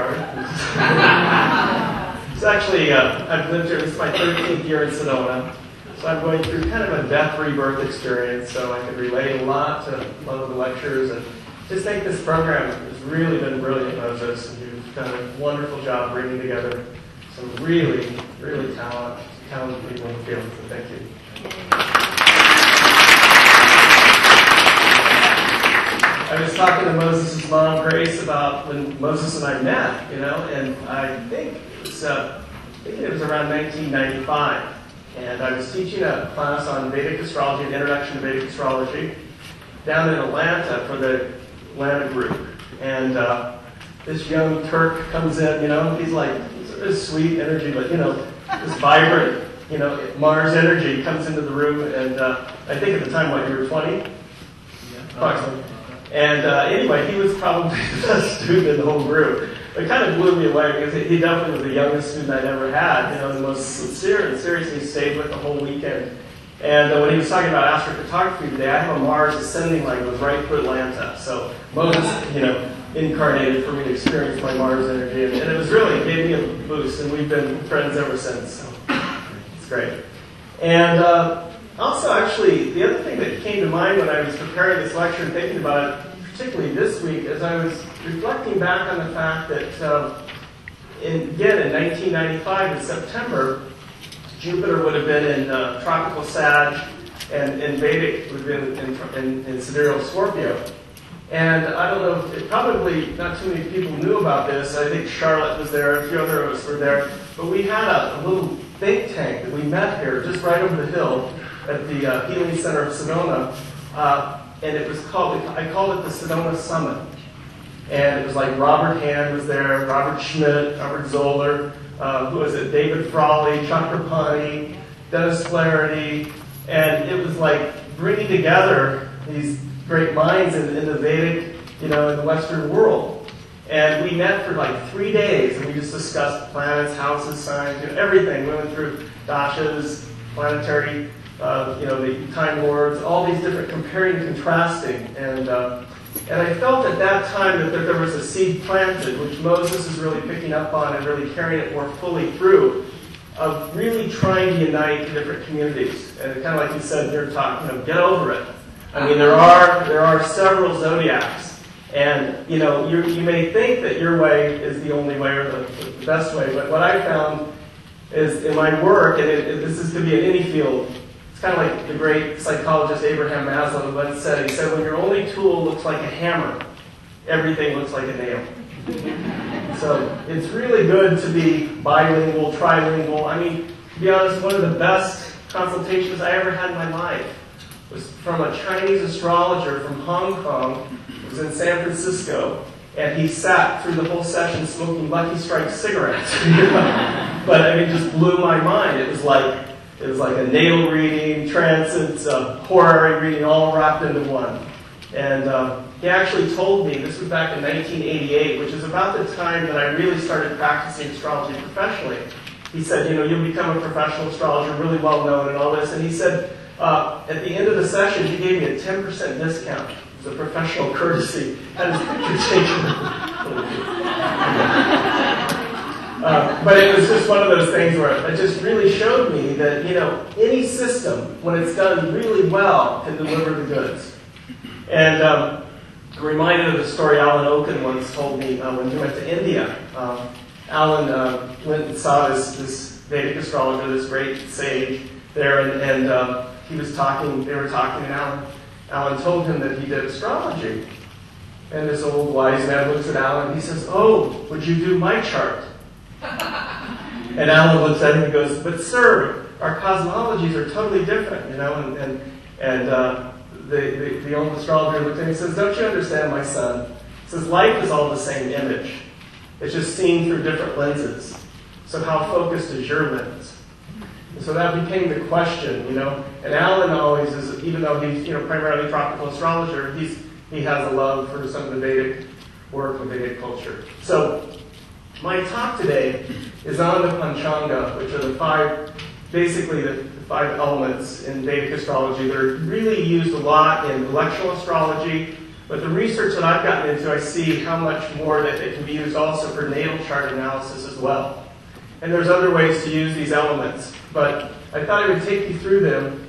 backyard. It's actually, I've lived here, this is my 13th year in Sedona. So I'm going through kind of a death rebirth experience, so I can relate a lot to one of the lectures. And just think this program has really been brilliant, Moses. And you've done a wonderful job bringing together some really, really talented people in the field. So thank you. I was talking to Moses' mom, Grace, about when Moses and I met, and I think it was around 1995. And I was teaching a class on Vedic Astrology, an introduction to Vedic Astrology, down in Atlanta for the Atlanta group. And this young Turk comes in, he's like, this sweet energy, but, this vibrant, Mars energy comes into the room. And I think at the time, you were 20? Yeah. Approximately. And anyway, he was probably the best student in the whole group. It kind of blew me away because he definitely was the youngest student I'd ever had, the most sincere and seriously stayed with the whole weekend. And when he was talking about astrophotography today, I have a Mars ascending line that goes right through Atlanta. So Moses, incarnated for me to experience my Mars energy. And it was really, it gave me a boost, and we've been friends ever since. So it's great. And also, actually, the other thing that came to mind when I was preparing this lecture and thinking about it, particularly this week, as I was reflecting back on the fact that, in 1995, in September, Jupiter would have been in tropical Sag, and Vedic would have been in sidereal Scorpio. And I don't know, probably not too many people knew about this. I think Charlotte was there, a few other of us were there. But we had a little think tank that we met here, just right over the hill, at the Healing Center of Sedona. And it was called, I called it the Sedona Summit. And it was like Robert Hand was there, Robert Schmidt, Robert Zoller, who was it, David Frawley, Chakrapani, Dennis Flaherty. And it was like bringing together these great minds in the Vedic, in the Western world. And we met for like 3 days, and we just discussed planets, houses, signs, everything. We went through dashas, planetary, the Time Lords, all these different comparing and contrasting. And I felt at that time that there was a seed planted, which Moses is really picking up on and really carrying it more fully through, of really trying to unite the different communities. And kind of like you said in your talk, get over it. I mean, there are several zodiacs. And, you may think that your way is the only way or the best way, but what I found is in my work, and this is to be in any field, it's kind of like the great psychologist Abraham Maslow once said. He said, when your only tool looks like a hammer, everything looks like a nail. So it's really good to be bilingual, trilingual. I mean, to be honest, one of the best consultations I ever had in my life was from a Chinese astrologer from Hong Kong. It was in San Francisco. And he sat through the whole session smoking Lucky Strike cigarettes. But I mean, it just blew my mind. It was like a natal reading, transits, horary reading, all wrapped into one. And he actually told me, this was back in 1988, which is about the time that I really started practicing astrology professionally. He said, you'll become a professional astrologer, really well known and all this. And he said, at the end of the session, he gave me a 10% discount. It was a professional courtesy. Had his picture taken. But it was just one of those things where it just really showed me that, any system, when it's done really well, can deliver the goods. And I'm reminded of the story Alan Oken once told me when he went to India. Alan went and saw this Vedic astrologer, this great sage there, and he was talking, they were talking, and Alan told him that he did astrology. And this old wise man looks at Alan and he says, "Oh, would you do my chart?" And Alan looks at him and goes, "But sir, our cosmologies are totally different, And the old astrologer looked at him and says, "Don't you understand, my son?" He says, "Life is all the same image. It's just seen through different lenses. So how focused is your lens?" And so that became the question, And Alan always is, even though he's, primarily a tropical astrologer, he has a love for some of the Vedic work and Vedic culture. So my talk today is on the Panchanga, which are the five elements in Vedic astrology. They're really used a lot in electional astrology, But the research that I've gotten into, I see how much more that it can be used also for natal chart analysis as well. And there's other ways to use these elements, but I thought I would take you through them.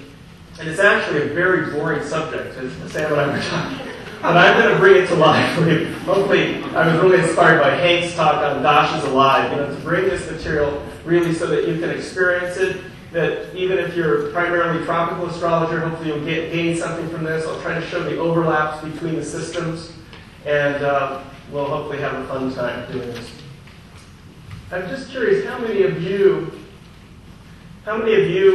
And it's actually a very boring subject, as Sam and I were talking. But I'm going to bring it to life for you. Hopefully, I was really inspired by Hank's talk on Dashes Alive, to bring this material really so that you can experience it, that even if you're primarily tropical astrologer, hopefully you'll gain something from this. I'll try to show the overlaps between the systems, and we'll hopefully have a fun time doing this. I'm just curious, how many of you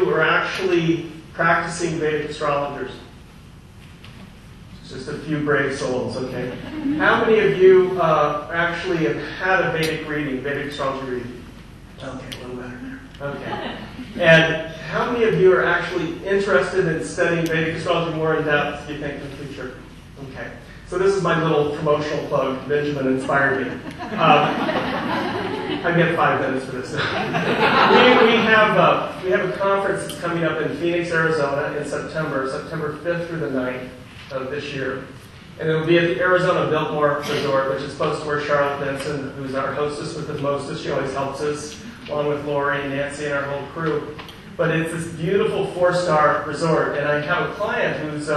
are actually practicing Vedic astrologers? Just a few brave souls, okay. How many of you actually have had a Vedic reading, Vedic astrology reading? Okay, a little better there. Okay. And how many of you are actually interested in studying Vedic astrology more in depth, do you think, in the future? Okay. So this is my little promotional plug. Benjamin inspired me. I get 5 minutes for this. we have a conference that's coming up in Phoenix, Arizona in September 5th through the 9th of this year. And it'll be at the Arizona Biltmore Resort, which is close to where Charlotte Benson, who's our hostess with the mostest, she always helps us, along with Lori and Nancy and our whole crew. But it's this beautiful 4-star resort, and I have a client who's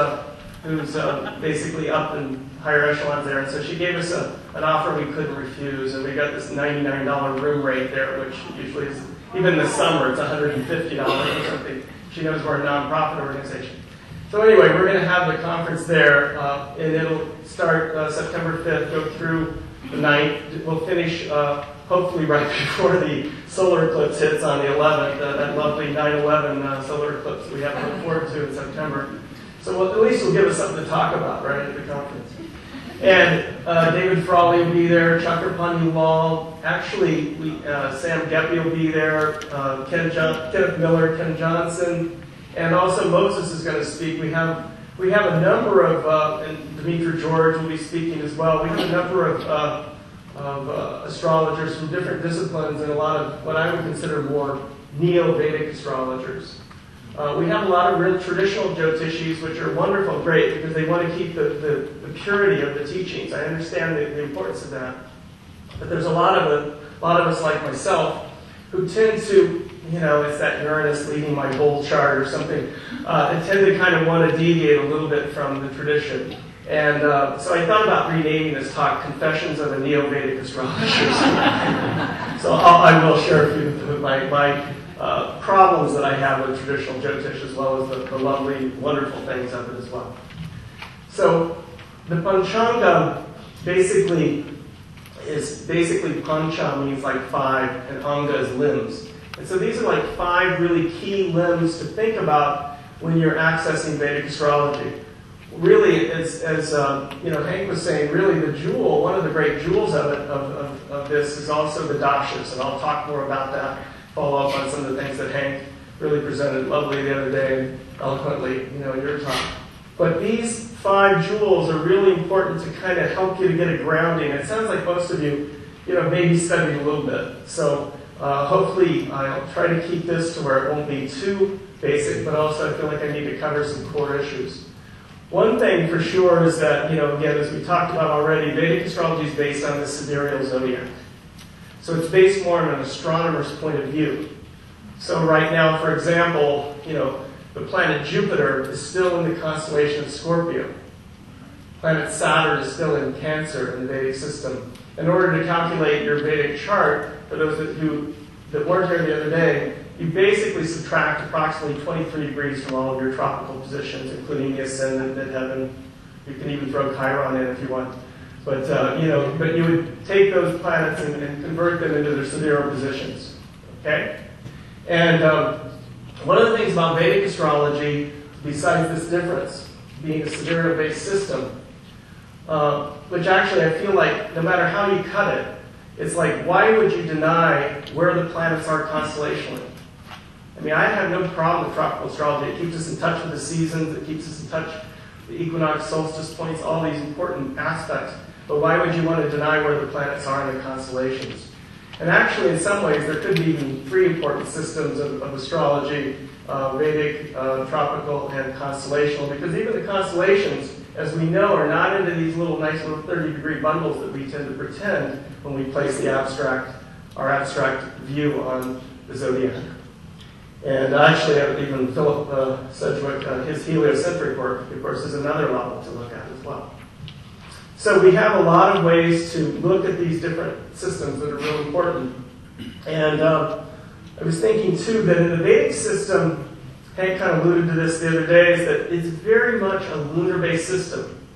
basically up in higher echelons there, and so she gave us an offer we couldn't refuse, and we got this $99 room rate there, which usually is, even in the summer, it's $150 or something. She knows we're a nonprofit organization. So anyway, we're going to have the conference there, and it'll start September 5th, go through the 9th. We'll finish hopefully right before the solar eclipse hits on the 11th, that lovely 9/11 solar eclipse that we have to look forward to in September. So at least it'll give us something to talk about right at the conference. And David Frawley will be there, Chakra Lal. Actually, Sam Geppy will be there, Kenneth Miller, Ken Johnson, and also Moses is going to speak. We have a number of, and Demetra George will be speaking as well. We have a number of astrologers from different disciplines and a lot of what I would consider more Neo-Vedic astrologers. We have a lot of real traditional Jyotishis, which are wonderful, great, because they want to keep the purity of the teachings. I understand the importance of that. But there's a lot of us like myself who tend to, it's that Uranus leading my whole chart or something, and tend to kind of want to deviate a little bit from the tradition. And so I thought about renaming this talk Confessions of a Neo-Vedic Astrologer. So I will share a few of my problems that I have with traditional Jyotish, as well as the lovely, wonderful things of it as well. So the Panchanga basically Pancha means like 5, and Anga is limbs. And so these are like 5 really key limbs to think about when you're accessing Vedic astrology. Really, as Hank was saying, really the jewel, one of the great jewels of this is also the dashas, and I'll talk more about that, follow up on some of the things that Hank really presented lovely the other day and eloquently, in your talk. But these 5 jewels are really important to kind of help you to get a grounding. It sounds like most of you, maybe studied a little bit. So hopefully I'll try to keep this to where it won't be too basic, but also I feel like I need to cover some core issues. One thing for sure is that, again, as we talked about already, Vedic astrology is based on the sidereal zodiac. So it's based more on an astronomer's point of view. So right now, for example, the planet Jupiter is still in the constellation of Scorpio. Planet Saturn is still in Cancer in the Vedic system. In order to calculate your Vedic chart, for those that weren't here the other day, you basically subtract approximately 23 degrees from all of your tropical positions, including the ascendant, midheaven. You can even throw Chiron in if you want. But but you would take those planets and convert them into their sidereal positions. Okay? And one of the things about Vedic astrology, besides this difference, being a sidereal-based system, which actually I feel like no matter how you cut it, it's like, why would you deny where the planets are constellationally? I mean, I have no problem with tropical astrology. It keeps us in touch with the seasons. It keeps us in touch with the equinox, solstice points, all these important aspects. But why would you want to deny where the planets are in the constellations? And actually, in some ways, there could be even 3 important systems of astrology, Vedic, tropical, and constellational, because even the constellations as we know, are not into these nice little 30-degree bundles that we tend to pretend when we place our abstract view on the zodiac. And actually, even Philip Sedgwick, his heliocentric work, of course, is another level to look at as well. So we have a lot of ways to look at these different systems that are really important. And I was thinking, too, that in the Vedic system, Hank kind of alluded to this the other day, is that it's very much a lunar-based system.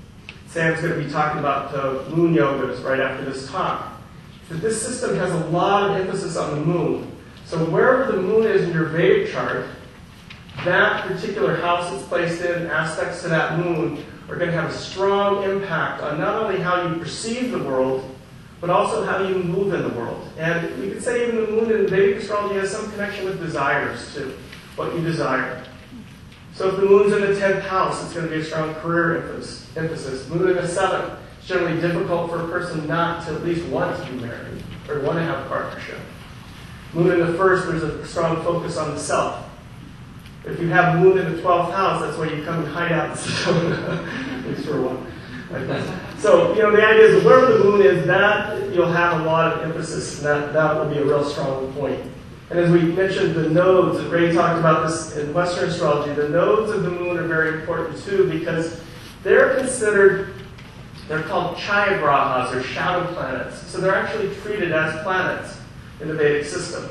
Sam's going to be talking about moon yogas right after this talk. But this system has a lot of emphasis on the moon. So wherever the moon is in your Vedic chart, that particular house it's placed in, aspects to that moon, are going to have a strong impact on not only how you perceive the world, but also how you move in the world. And we could say even the moon in Vedic astrology has some connection with desires too, what you desire. So if the moon's in the 10th house, it's going to be a strong career emphasis. Moon in the 7th, it's generally difficult for a person not to at least want to be married or want to have a partnership. Moon in the 1st, there's a strong focus on the self. If you have moon in the 12th house, that's why you come and hide out in Sedona, at least for one. So, the idea is that wherever the moon is, that you'll have a lot of emphasis, and that will be a real strong point. And as we mentioned, the nodes, and Ray talked about this in Western astrology, the nodes of the moon are very important too, because they're called Chayagrahas, or shadow planets. So they're actually treated as planets in the Vedic system.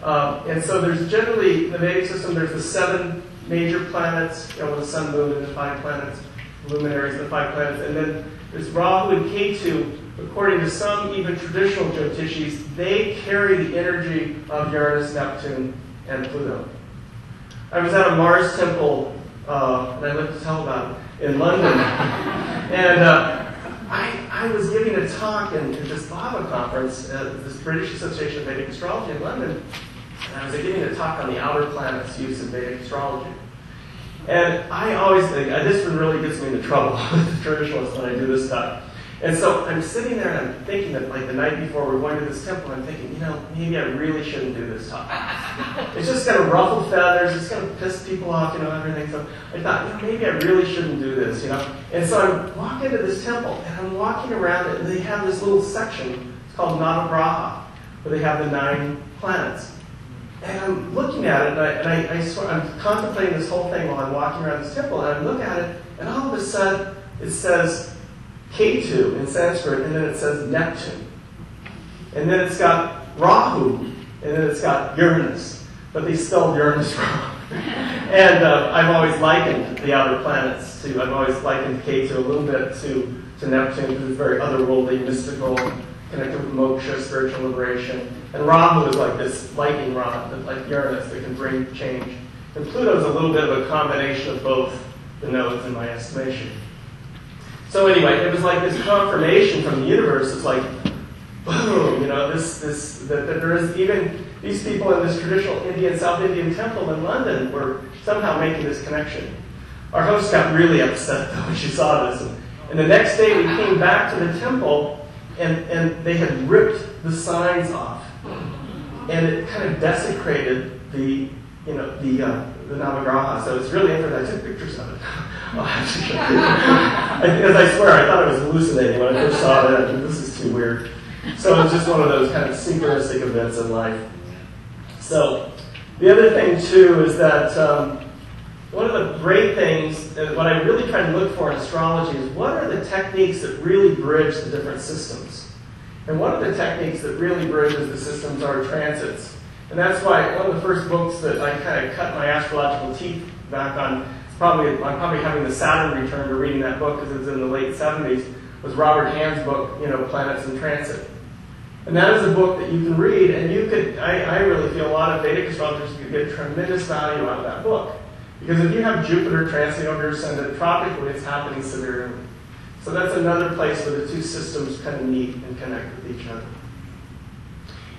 And so there's generally, in the Vedic system, there's the 7 major planets, with the sun, moon, and the 5 planets, luminaries, the 5 planets, and then there's Rahu and Ketu. According to some even traditional Jyotishis, they carry the energy of Uranus, Neptune, and Pluto. I was at a Mars temple, and I lived to tell about it, in London, and I was giving a talk at this Baba conference, this British Association of Vedic Astrology in London, and I was giving a talk on the outer planets' use in Vedic astrology. And I always think, this one really gets me into trouble with the traditionalists when I do this stuff. And so I'm sitting there and I'm thinking that the night before we're going to this temple, I'm thinking, maybe I really shouldn't do this talk. It's just going to ruffle feathers, it's going to piss people off, everything. So I thought, maybe I really shouldn't do this, And so I'm walking to this temple and I'm walking around it and they have this little section, it's called Navagraha, where they have the 9 planets. And I'm looking at it and I'm contemplating this whole thing while I'm walking around this temple, and I look at it and all of a sudden it says Ketu in Sanskrit, and then it says Neptune. And then it's got Rahu, and then it's got Uranus. But they spelled Uranus wrong. And I've always likened the outer planets to, I've always likened Ketu a little bit to Neptune, because it's very otherworldly, mystical, connected with moksha, spiritual liberation. And Rahu is like this lightning rod, like Uranus, that can bring change. And Pluto is a little bit of a combination of both the nodes in my estimation. So anyway, it was like this confirmation from the universe. It's like, boom, that there is even these people in this traditional South Indian temple in London were somehow making this connection. Our host got really upset though when she saw this. And the next day we came back to the temple and they had ripped the signs off. And it kind of desecrated the Navagraha. So it's really interesting. I took pictures of it. I'll have to show you. Because I swear, I thought I was hallucinating when I first saw that. This is too weird. So it's just one of those kind of synchronistic events in life. So the other thing, too, is that one of the great things, what I really try to look for in astrology is what are the techniques that really bridge the different systems. And one of the techniques that really bridges the systems are transits. And that's why one of the first books that I kind of cut my astrological teeth back on, I'm probably having the Saturn return to reading that book because it was in the late 70s, was Robert Hand's book, Planets in Transit. And that is a book that you can read, and I really feel a lot of Vedic astrologers could get tremendous value out of that book. Because if you have Jupiter transiting over your ascendant, tropically it's happening severely. So that's another place where the two systems kind of meet and connect with each other.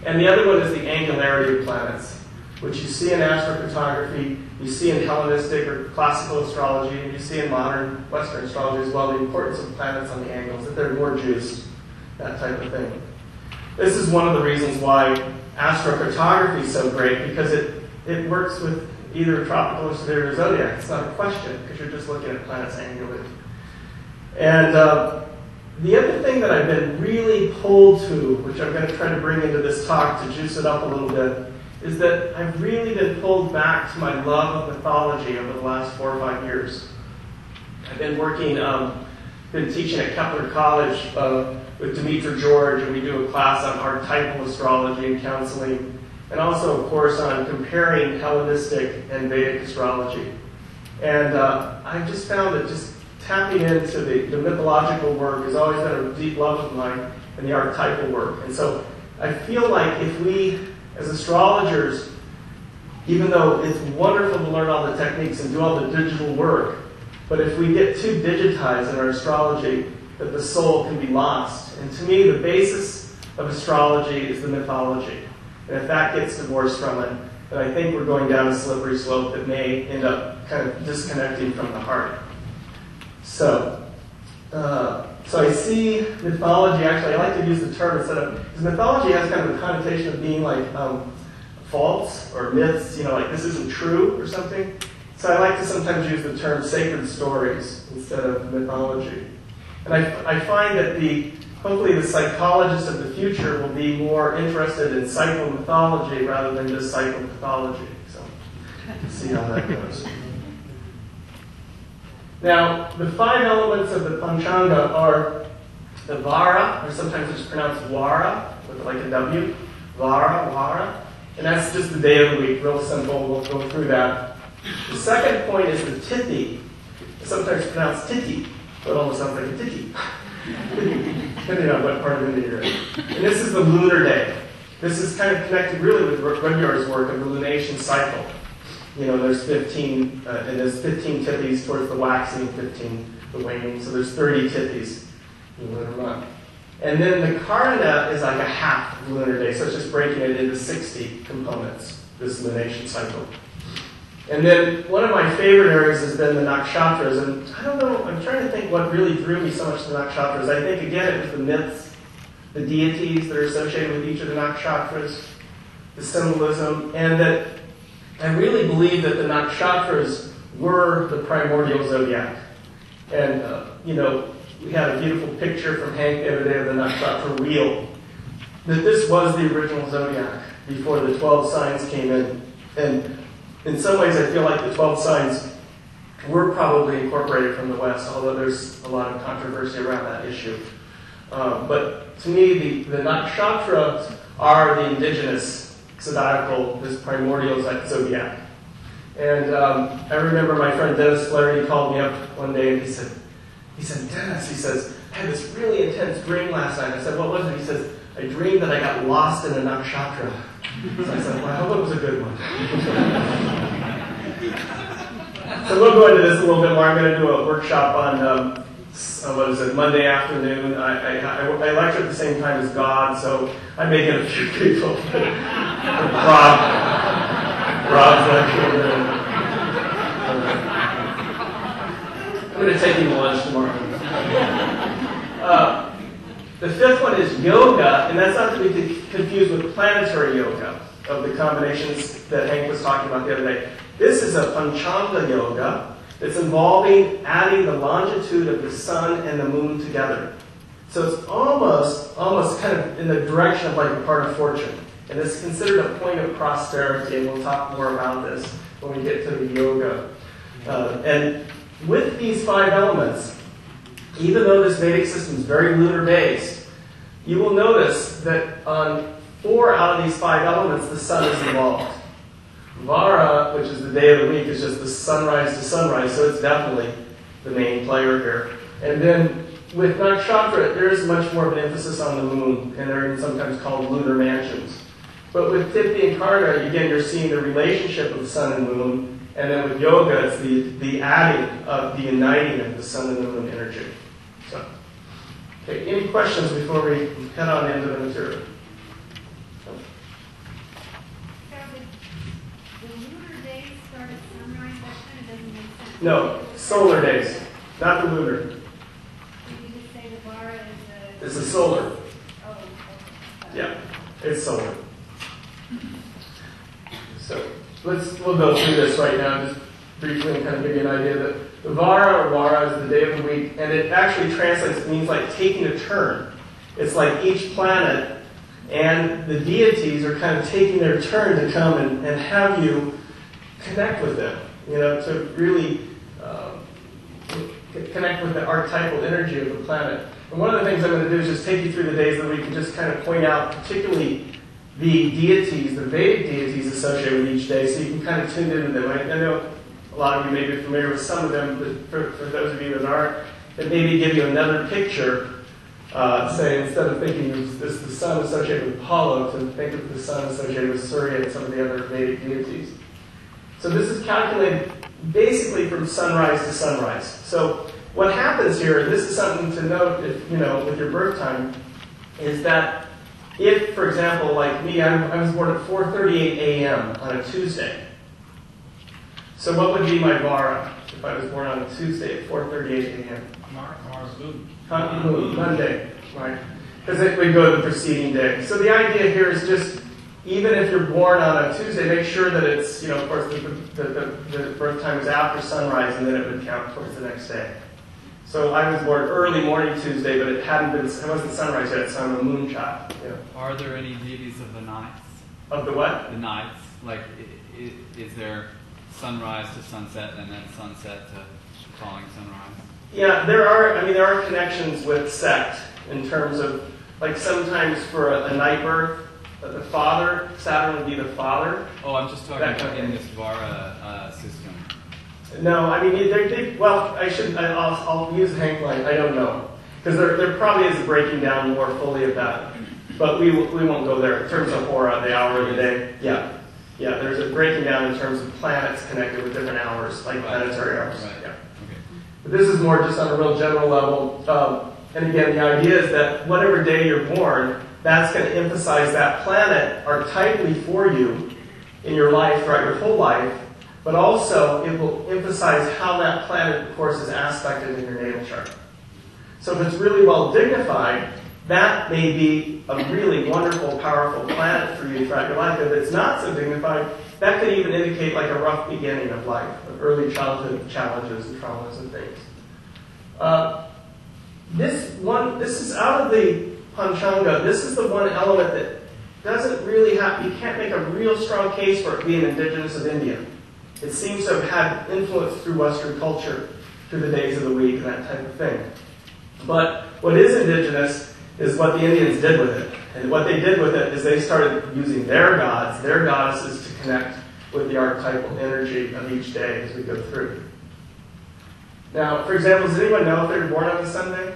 And the other one is the angularity of planets, which you see in astrocartography, you see in Hellenistic or classical astrology, and you see in modern Western astrology as well, the importance of planets on the angles, that they're more juiced, that type of thing. This is one of the reasons why astrocartography is so great, because it works with either tropical or sidereal zodiac. It's not a question, because you're just looking at planets angularly. And the other thing that I've been really pulled to, which I'm going to try to bring into this talk to juice it up a little bit, is that I've really been pulled back to my love of mythology over the last 4 or 5 years. I've been working, been teaching at Kepler College with Demetra George, and we do a class on archetypal astrology and counseling, and also a course on comparing Hellenistic and Vedic astrology. And I've just found that just tapping into the mythological work has always been a deep love of mine, and the archetypal work. And so I feel like if we, as astrologers, even though it's wonderful to learn all the techniques and do all the digital work, but if we get too digitized in our astrology, that the soul can be lost. And to me, the basis of astrology is the mythology. And if that gets divorced from it, then I think we're going down a slippery slope that may end up kind of disconnecting from the heart. So I see mythology, actually, I like to use the term instead of, because mythology has kind of a connotation of being like false or myths, like this isn't true or something. So I like to sometimes use the term sacred stories instead of mythology. And I find that hopefully the psychologists of the future will be more interested in psychomythology rather than just psychopathology. So we'll see how that goes. Now, the 5 elements of the Panchanga are the Vara, or sometimes it's pronounced Vara, with like a W. Vara. And that's just the day of the week, real simple. We'll go through that. The second point is the Tithi. It's sometimes pronounced Titi, so it almost sounds like a titty. Depending on what part of India you're in. And this is the lunar day. This is kind of connected really with Rudyard's work of the lunation cycle. There's 15, and there's 15 tithis towards the waxing, 15 the waning, so there's 30 tithis in the lunar month. And then the Karna is like a half of the lunar day, so it's just breaking it into 60 components, this lunation cycle. And then one of my favorite areas has been the nakshatras, and I don't know, I'm trying to think what really drew me so much to the nakshatras. I think, again, it was the myths, the deities that are associated with each of the nakshatras, the symbolism, and that I really believe that the nakshatras were the primordial zodiac. And, we had a beautiful picture from Hank the other day of the nakshatra wheel, that this was the original zodiac before the 12 signs came in. And in some ways, I feel like the 12 signs were probably incorporated from the West, although there's a lot of controversy around that issue. But to me, the nakshatras are the indigenous zodiacal, this primordial zodiac. And I remember my friend Dennis Flaherty called me up one day and he said, Dennis, he says, I had this really intense dream last night. I said, what was it? He says, I dreamed that I got lost in a nakshatra. So I said, well, I hope it was a good one. So we'll go into this a little bit more. I'm going to do a workshop on, Monday afternoon. I lecture at the same time as God, so I may get a few people. Rob's lecture. I'm going to take you to lunch tomorrow. The fifth one is yoga, and that's not to be confused with planetary yoga of the combinations that Hank was talking about the other day. This is a Panchanga yoga that's involving adding the longitude of the sun and the moon together. So it's almost kind of in the direction of like a part of fortune. And it's considered a point of prosperity, and we'll talk more about this when we get to the yoga. And with these 5 elements, even though this Vedic system is very lunar-based, you will notice that on 4 out of these 5 elements, the sun is involved. Vara, which is the day of the week, is just the sunrise to sunrise, so it's definitely the main player here. And then with nakshatra, there is much more of an emphasis on the moon, and they're even sometimes called lunar mansions. But with Tithi and Karna, again, you're seeing the relationship of the sun and moon, and then with yoga, it's the adding of the uniting of the sun and the moon energy. So, okay, any questions before we head on into the material? The lunar days start at sunrise, that kind of doesn't make sense. No, solar days, not the lunar. Did you just say the Vara is It's a solar. Oh, okay. Yeah, it's solar. So we'll go through this right now. Just briefly and kind of give you an idea that the Vara or Vara is the day of the week, and it actually translates, it means like taking a turn. It's like each planet and the deities are kind of taking their turn to come and have you connect with them, to really connect with the archetypal energy of the planet. And one of the things I'm going to do is just take you through the days of the week and just kind of point out particularly the deities, the Vedic deities associated with each day, so you can kind of tune into them. I know a lot of you may be familiar with some of them, but for those of you that aren't, it maybe give you another picture. Say, instead of thinking of the sun associated with Apollo, to think of the sun associated with Surya and some of the other Vedic deities. So this is calculated basically from sunrise to sunrise. So what happens here, and this is something to note if, with your birth time, is that if, for example, like me, I was born at 4:38 a.m. on a Tuesday. So what would be my Vara if I was born on a Tuesday at 4:38 a.m.? Mars moon. Monday, right? Because it would go to the preceding day. So the idea here is just, even if you're born on a Tuesday, make sure that it's, of course, the birth time is after sunrise, and then it would count towards the next day. So I was born early morning Tuesday, but it wasn't sunrise yet, so I'm a moon child. Are there any deities of the nights? Of the what? The nights. Like, is there sunrise to sunset and then sunset to falling sunrise? Yeah, there are connections with sect in terms of, like, sometimes for a night birth, the father, Saturn would be the father. Oh, I'm just talking about in this Vara system. No, I'll use Hank line. I don't know, because there probably is a breaking down more fully of that, but we won't go there in terms of Hora, the hour of the day. Yeah, there's a breaking down in terms of planets connected with different hours, like planetary hours. Right. Yeah. But this is more just on a real general level. And again, the idea is that whatever day you're born, that's going to emphasize that planet archetypally for you in your life throughout your whole life, but also it will emphasize how that planet, of course, is aspected in your natal chart. So if it's really well dignified, that may be a really wonderful, powerful planet for you throughout your life. If it's not so dignified, that could even indicate like a rough beginning of life, of early childhood challenges and traumas and things. This is out of the Panchanga. This is the one element that doesn't really you can't make a real strong case for it being indigenous of India. It seems to have had influence through Western culture, through the days of the week and that type of thing. But what is indigenous is what the Indians did with it. And what they did with it is they started using their gods, their goddesses, to connect with the archetypal energy of each day as we go through. Now, for example, does anyone know if they were born on a Sunday?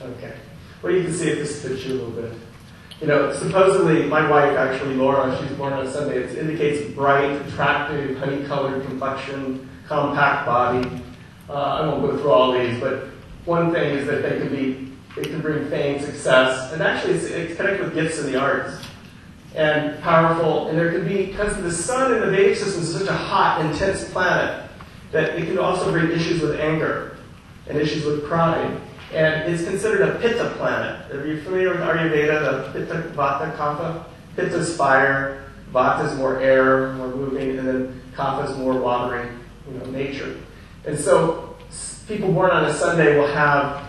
Okay. Well, you can see if this fits you a little bit. Supposedly, my wife, actually, Laura, she's born on a Sunday. It indicates bright, attractive, honey-colored complexion, compact body. I won't go through all these, but one thing is that they can bring fame, success, and actually it's connected with gifts in the arts. And powerful, and there could be, because the sun in the Vedic system is such a hot, intense planet, that it can also bring issues with anger and issues with pride. And it's considered a Pitta planet. Are you familiar with Ayurveda, the Pitta, Vata, Kapha? Pitta is fire, Vata is more air, more moving, and then Kapha is more watery, nature. And so people born on a Sunday will have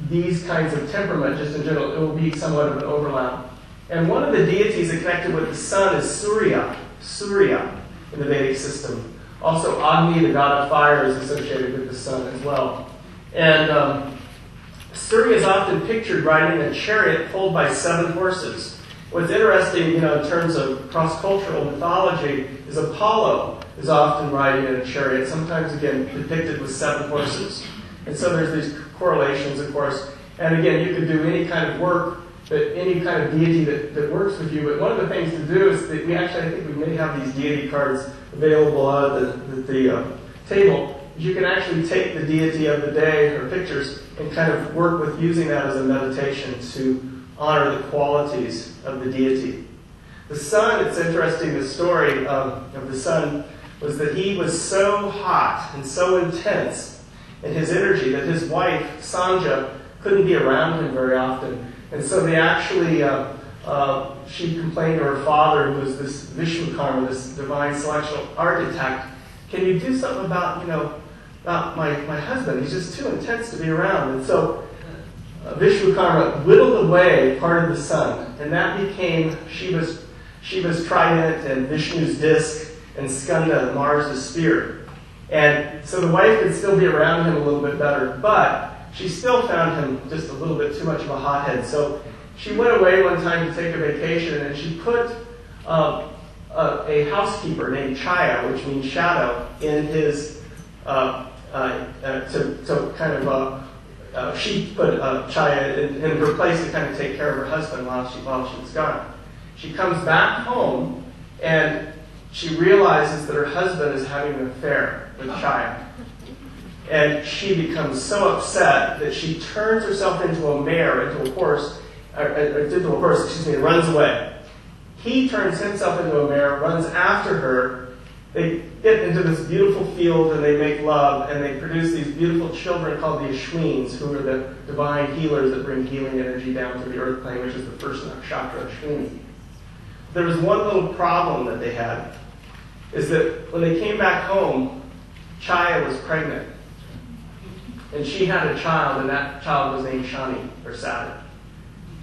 these kinds of temperament, just in general. It will be somewhat of an overlap. And one of the deities that connected with the sun is Surya in the Vedic system. Also, Agni, the god of fire, is associated with the sun as well. And Surya is often pictured riding a chariot pulled by 7 horses. What's interesting, in terms of cross-cultural mythology, is Apollo is often riding in a chariot, sometimes, again, depicted with 7 horses. And so there's these correlations, of course. And again, you could do any kind of work, any kind of deity that works with you. But one of the things to do is that I think we may have these deity cards available out of the table. You can actually take the deity of the day or pictures and kind of work with using that as a meditation to honor the qualities of the deity. The sun, it's interesting, the story of the sun was that he was so hot and so intense in his energy that his wife, Sanja, couldn't be around him very often. And so they actually she complained to her father, who was this Vishnu Karma, this divine celestial architect, can you do something about, about my husband? He's just too intense to be around. And so Vishnu Karma whittled away part of the sun, and that became Shiva's trident and Vishnu's disc and Skanda, Mars' spear. And so the wife could still be around him a little bit better, but she still found him just a little bit too much of a hothead. So she went away one time to take a vacation, and she put a housekeeper named Chaya, which means shadow, in his she put Chaya in her place to kind of take care of her husband while she was gone. She comes back home, and she realizes that her husband is having an affair with Chaya. And she becomes so upset that she turns herself into a mare, into a horse, and runs away. He turns himself into a mare, runs after her. They get into this beautiful field and they make love, and they produce these beautiful children called the Ashwins, who are the divine healers that bring healing energy down to the earth plane, which is the first nakshatra, Ashwini. There was one little problem that they had, is that when they came back home, Chaya was pregnant. And she had a child, and that child was named Shani, or Saturn.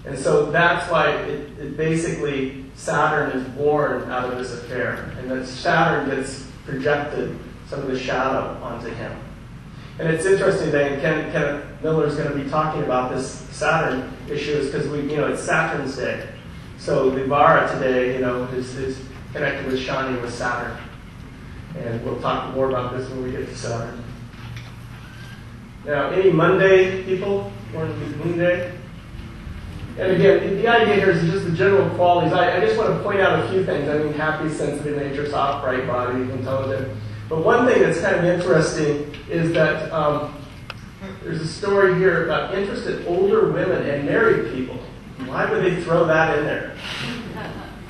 And so that's why it basically, Saturn is born out of this affair. And that Saturn gets projected some of the shadow onto him. And it's interesting that Kenneth Miller is going to be talking about this Saturn issue, is because it's Saturn's day. So the Vara today, is connected with Shani, with Saturn. And we'll talk more about this when we get to Saturn. Now, any Monday people? Born Moon Day? And again, the idea here is just the general qualities. I just want to point out a few things. Happy, sensitive nature, soft, bright body, intelligent. But one thing that's kind of interesting is that there's a story here about interested older women and married people. Why would they throw that in there?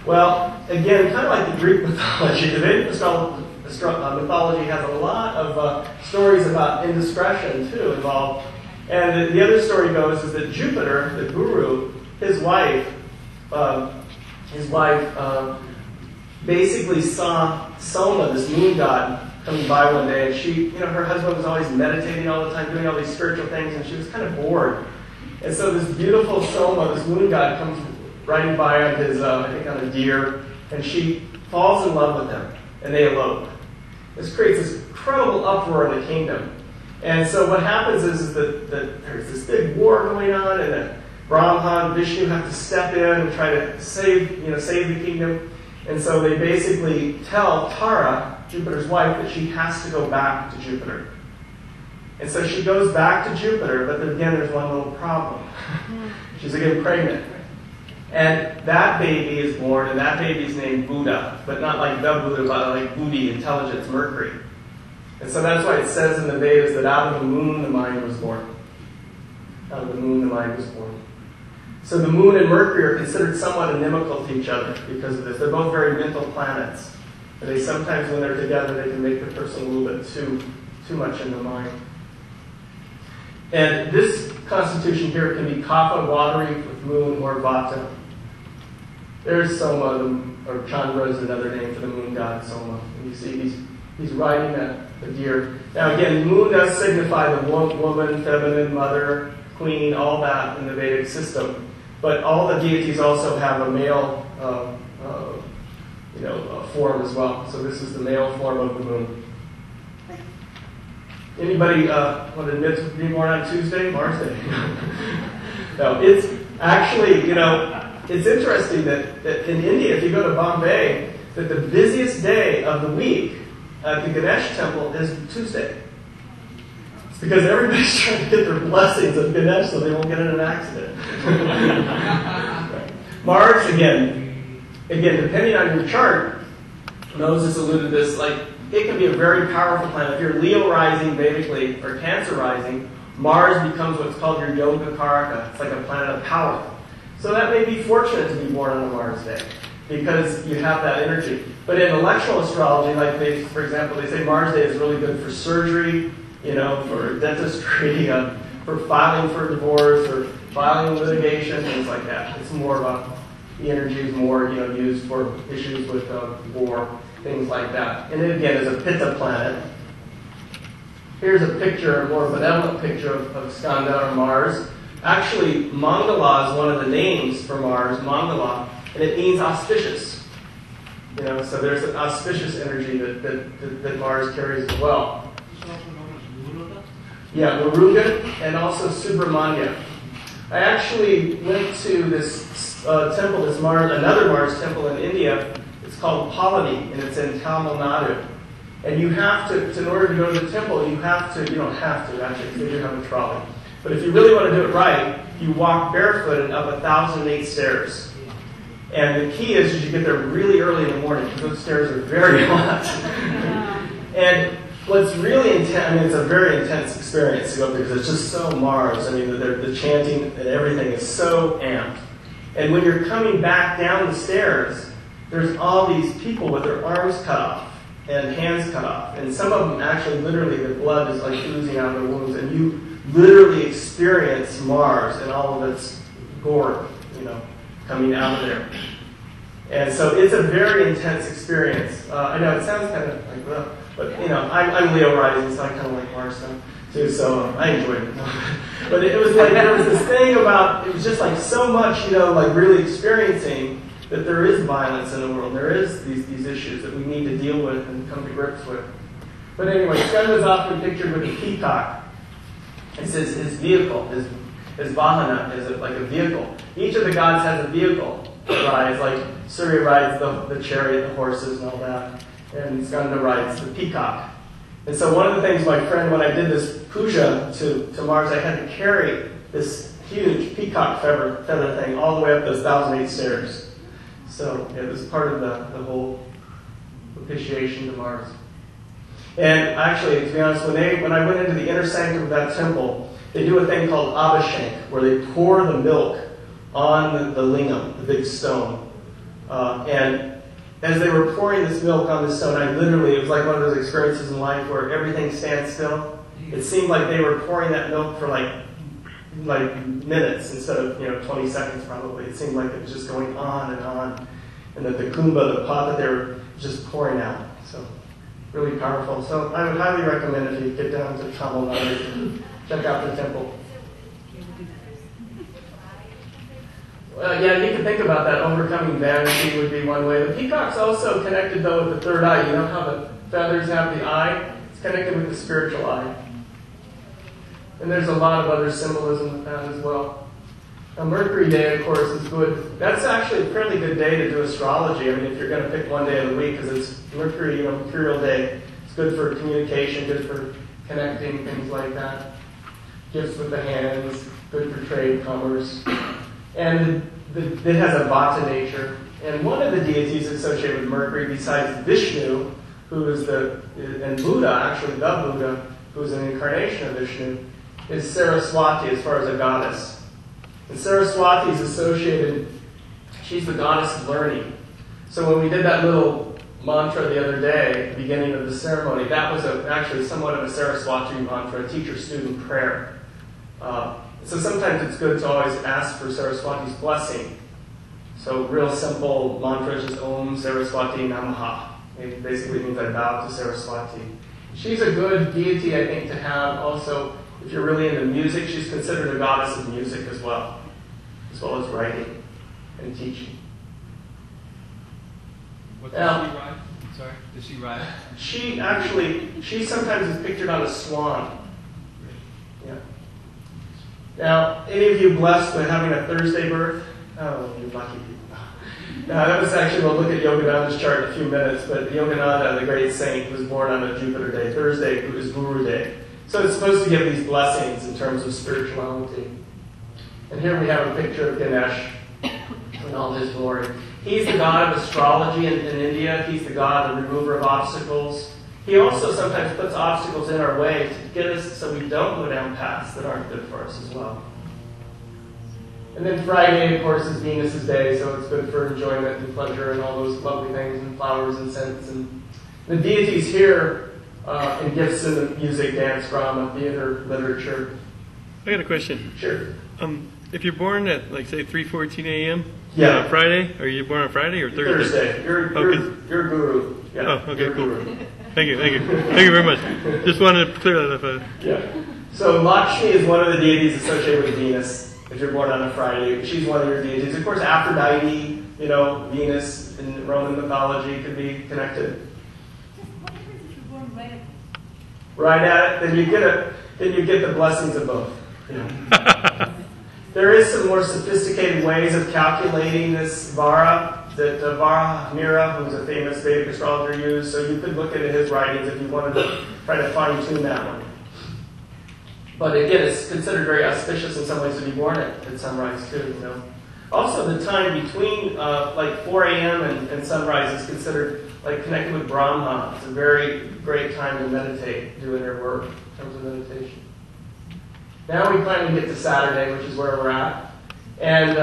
Well, again, kind of like the Greek mythology, the Vedic mythology has a lot of stories about indiscretion, too, involved. And the other story goes is that Jupiter, the guru, his wife basically saw Soma, this moon god, coming by one day, and she, her husband was always meditating all the time, doing all these spiritual things, and she was kind of bored. And so this beautiful Soma, this moon god, comes riding by on his, on a deer, and she falls in love with him, and they elope. This creates this incredible uproar in the kingdom. And so what happens is that there's this big war going on, and that Brahma and Vishnu have to step in and try to save the kingdom. And so they basically tell Tara, Jupiter's wife, that she has to go back to Jupiter. And so she goes back to Jupiter, but then again, there's one little problem. She's again pregnant. And that baby is born, and that baby's named Buddha, but not like the Buddha, but like Buddhi, intelligence, Mercury. And so that's why it says in the Vedas that out of the moon the mind was born. Out of the moon the mind was born. So the moon and Mercury are considered somewhat inimical to each other because of this. They're both very mental planets. And they sometimes, when they're together, they can make the person a little bit too much in the mind. And this constitution here can be Kapha, watery, with moon, or Vata. There's Soma, or Chandra is another name for the moon god, Soma. And you see he's riding a deer. Now again, moon does signify the woman, feminine, mother, queen, all that in the Vedic system. But all the deities also have a male form as well. So this is the male form of the moon. Anybody want to admit to being born on Tuesday? Mars Day. No, it's actually, it's interesting that in India, if you go to Bombay, that the busiest day of the week at the Ganesh temple is Tuesday. It's because everybody's trying to get their blessings of Ganesh so they won't get in an accident. Mars, again, depending on your chart, Moses alluded to this, it can be a very powerful planet. If you're Leo rising, Vedically, or Cancer rising, Mars becomes what's called your Yoga Karaka. It's like a planet of power. So that may be fortunate to be born on a Mars day, because you have that energy. But in electoral astrology, for example, they say Mars day is really good for surgery, for dentistry, for filing for divorce, or filing litigation, things like that. It's more of a, the energy is more, used for issues with war, things like that. And it, again, is a Pitta planet. Here's a picture, a more benevolent picture of Skanda or Mars. Actually, Mangala is one of the names for Mars, Mangala, and it means auspicious. So there's an auspicious energy that Mars carries as well. Yeah, Murugan and also Subramanya. I actually went to this temple, another Mars temple in India. It's called Palani, and it's in Tamil Nadu. And you have to, in order to go to the temple, you don't have to, actually, because they do have a trolley. But if you really want to do it right, you walk barefooted up 1,008 stairs. And the key is you get there really early in the morning, because those stairs are very hot. And what's really intense, it's a very intense experience to go up there, because it's just so Mars. The chanting and everything is so amped. And when you're coming back down the stairs, there's all these people with their arms cut off and hands cut off. And some of them actually, literally, the blood is like oozing out of their wounds. And you literally experience Mars and all of its gore, coming out of there. And so it's a very intense experience. I know it sounds kind of like, well, but I'm Leo rising, so I kind of like Mars stuff too. So I enjoyed it. But it was like there was this thing about it was just like so much, like really experiencing that there is violence in the world. There is these issues that we need to deal with and come to grips with. But anyway, Skanda is often pictured with a peacock. It says his vehicle, his vahana is like a vehicle. Each of the gods has a vehicle that rides, like Surya rides the chariot, the horses, and all that. And Skanda rides the peacock. And so one of the things, my friend, when I did this puja to Mars, I had to carry this huge peacock feather thing all the way up those 1,008 stairs. So it was part of the whole propitiation to Mars. And actually, to be honest, when I went into the inner sanctum of that temple, they do a thing called abhishank, where they pour the milk on the lingam, the big stone. And as they were pouring this milk on the stone, it was like one of those experiences in life where everything stands still. It seemed like they were pouring that milk for like minutes instead of 20 seconds probably. It seemed like it was just going on, and that the kumbha, the pot that they were just pouring out. So really powerful. So I would highly recommend if you get down to Tamil Nadu, check out the temple. Well, yeah, you can think about that. Overcoming vanity would be one way. The peacock's also connected, though, with the third eye. You know how the feathers have the eye? It's connected with the spiritual eye. And there's a lot of other symbolism with that as well. Now, Mercury Day, of course, is good. That's actually a fairly good day to do astrology. If you're going to pick one day of the week, because it's Mercury, Mercurial Day. It's good for communication, good for connecting, things like that. Gifts with the hands, good for trade, commerce. And it has a Vata nature. And one of the deities associated with Mercury, besides Vishnu, who is and Buddha, actually the Buddha, who is an incarnation of Vishnu, is Saraswati as far as a goddess. And Saraswati is associated, she's the goddess of learning. So when we did that little mantra the other day, at the beginning of the ceremony, that was actually somewhat of a Saraswati mantra, a teacher-student prayer. So sometimes it's good to always ask for Saraswati's blessing. So real simple mantra is just Om Saraswati Namaha. It basically means I bow to Saraswati. She's a good deity, I think, to have also. If you're really into music, she's considered a goddess of music as well as writing and teaching. What does she ride? Sorry, does she ride? She sometimes is pictured on a swan. Yeah. Now, any of you blessed with having a Thursday birth? Oh, you lucky people. Now, that was actually, we'll look at Yogananda's chart in a few minutes, but Yogananda, the great saint, was born on a Jupiter day. Thursday is Guru Day. So it's supposed to give these blessings in terms of spirituality. And here we have a picture of Ganesh in all his glory. He's the god of astrology in India. He's the god, the remover of obstacles. He also sometimes puts obstacles in our way to get us so we don't go down paths that aren't good for us as well. And then Friday, of course, is Venus's day, so it's good for enjoyment and pleasure and all those lovely things and flowers and scents. And the deities here in gifts in the music, dance, drama, theater, literature. I got a question. Sure. if you're born at, like, say, 3:14 a.m. Yeah. On Friday, are you born on Friday or Thursday? Thursday. You're guru. Yeah. Oh, okay, you're cool. Guru. Thank you. Thank you very much. Just wanted to clear that up. Yeah. So Lakshmi is one of the deities associated with Venus. If you're born on a Friday, she's one of your deities. Of course, Aphrodite, Venus in Roman mythology could be connected. What happens if you're born right Right at it, then you get the blessings of both. Yeah. There is some more sophisticated ways of calculating this Vara that Varahamihira, who's a famous Vedic astrologer, used. So you could look at his writings if you wanted to try to fine-tune that one. But again, it's considered very auspicious in some ways to be born at sunrise too. Also, the time between like 4 a.m. and sunrise is considered like connected with Brahma. It's a very great time to meditate, do inner work in terms of meditation. Now we finally get to Saturday, which is where we're at. And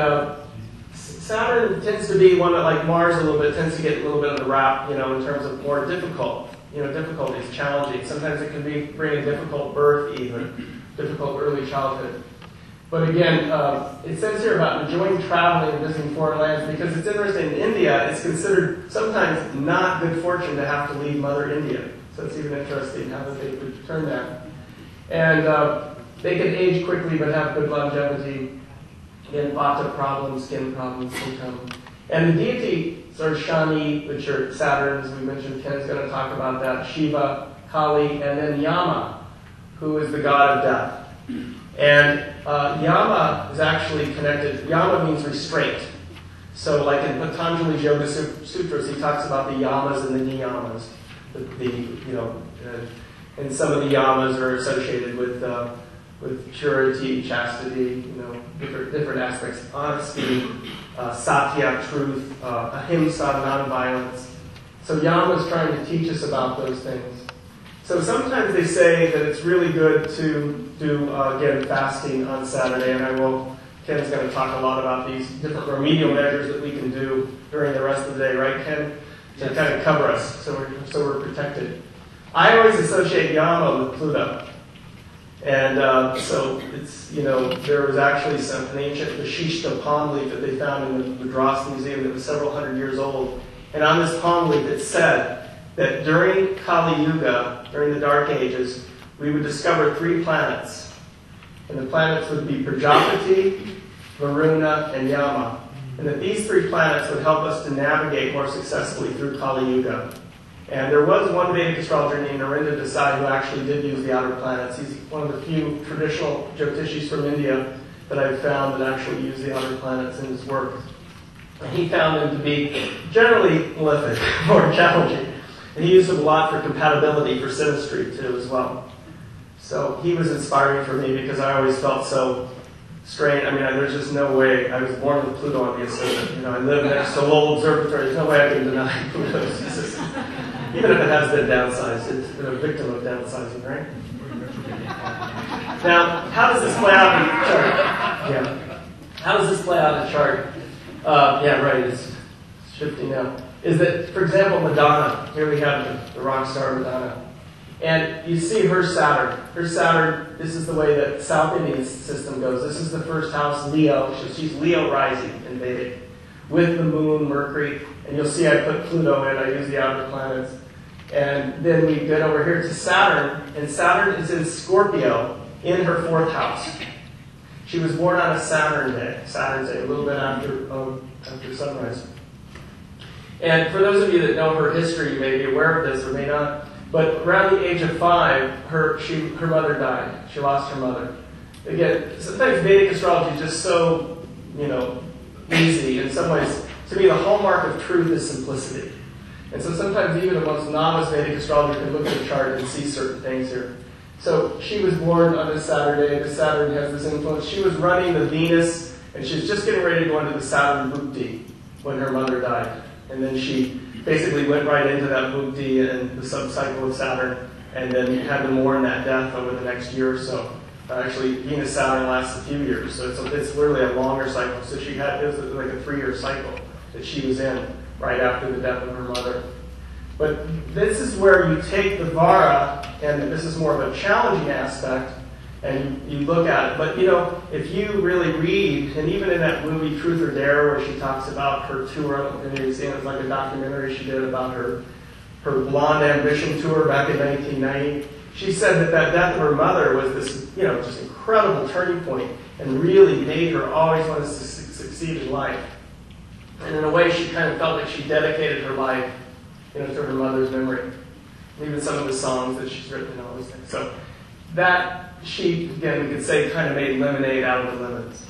Saturn tends to be one that, like Mars a little bit, tends to get a little bit of the rap, in terms of more difficult. Difficulties, challenging. Sometimes it can bring a difficult birth even, difficult early childhood. But again, it says here about enjoying traveling and visiting foreign lands, because it's interesting, in India, it's considered sometimes not good fortune to have to leave Mother India. So it's even interesting how they would turn that. And they can age quickly but have good longevity. Again, lots of problems, skin problems can come. And the deities are Shani, which are Saturn, as we mentioned. Ken's going to talk about that. Shiva, Kali, and then Yama, who is the god of death. And Yama is actually connected. Yama means restraint. So like in Patanjali's Yoga Sutras, he talks about the yamas and the niyamas. And some of the yamas are associated with purity, chastity, different aspects. Honesty, satya, truth, ahimsa, nonviolence. So Yama is trying to teach us about those things. So sometimes they say that it's really good to do, again, fasting on Saturday, and Ken's going to talk a lot about these different remedial measures that we can do during the rest of the day, right, Ken? To kind of cover us, so we're protected. I always associate Yama with Pluto. And so it's, there was actually an ancient Vashishta palm leaf that they found in the Madras Museum that was several hundred years old. And on this palm leaf it said that during Kali Yuga, during the Dark Ages, we would discover 3 planets. And the planets would be Prajapati, Varuna, and Yama. And that these 3 planets would help us to navigate more successfully through Kali Yuga. And there was one Vedic astrologer named Narinder Desai who actually did use the outer planets. He's one of the few traditional Jyotishis from India that I've found that actually use the outer planets in his work. And he found them to be generally malefic, more challenging. And he used them a lot for compatibility, for synastry too as well. So he was inspiring for me because I always felt so strange. I mean, there's just no way. I was born with Pluto on the ascendant. I live next to Lowell Observatory. There's no way I can deny Pluto's existence. Even if it has been downsized, it's been a victim of downsizing, right? Now, how does this play out in the chart? Yeah. How does this play out in the chart? Yeah, right, it's shifting now. Is that, for example, Madonna. Here we have the rock star Madonna. And you see her Saturn. Her Saturn, this is the way that South Indian system goes. This is the first house, Leo. She's Leo rising in Vedic, with the moon, Mercury. And you'll see I put Pluto in. I use the outer planets. And then we get over here to Saturn. And Saturn is in Scorpio in her 4th house. She was born on a Saturn's Day, a little bit after sunrise. And for those of you that know her history, you may be aware of this or may not. But around the age of 5, her mother died. She lost her mother. Again, sometimes Vedic astrology is just so, easy. In some ways, to me, the hallmark of truth is simplicity. And so sometimes even the most novice Vedic astrologer can look at a chart and see certain things here. So she was born on this Saturday. The Saturn has this influence. She was running the Venus, and she was just getting ready to go into the Saturn Bhukti when her mother died. And then she basically went right into that Bhukti and the sub-cycle of Saturn, and then had to mourn that death over the next year or so. Actually, Venus-Saturn lasts a few years, so it's literally a longer cycle. So it was like a 3-year cycle that she was in right after the death of her mother. But this is where you take the Vara, and this is more of a challenging aspect, and you look at it. But you know, if you really read, and even in that movie Truth or Dare, where she talks about her tour, and you've seen it, it's like a documentary she did about her Blonde Ambition tour back in 1990. She said that that death of her mother was this, you know, just incredible turning point, and really made her always want to succeed in life. And in a way, she kind of felt like she dedicated her life, you know, to her mother's memory. Even some of the songs that she's written and all those things. So that she, again, we could say, kind of made lemonade out of the lemons.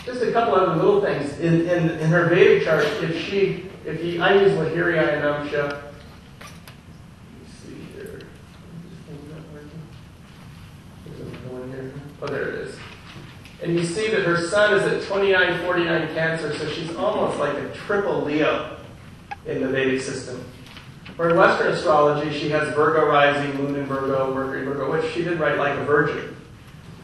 Just a couple other little things in her Vedic chart. I use Lahiri Anamsha. Oh, there it is. And you see that her sun is at 29, 49 Cancer, so she's almost like a triple Leo in the Vedic system. For Western astrology, she has Virgo rising, Moon in Virgo, Mercury in Virgo, which she did write like a virgin.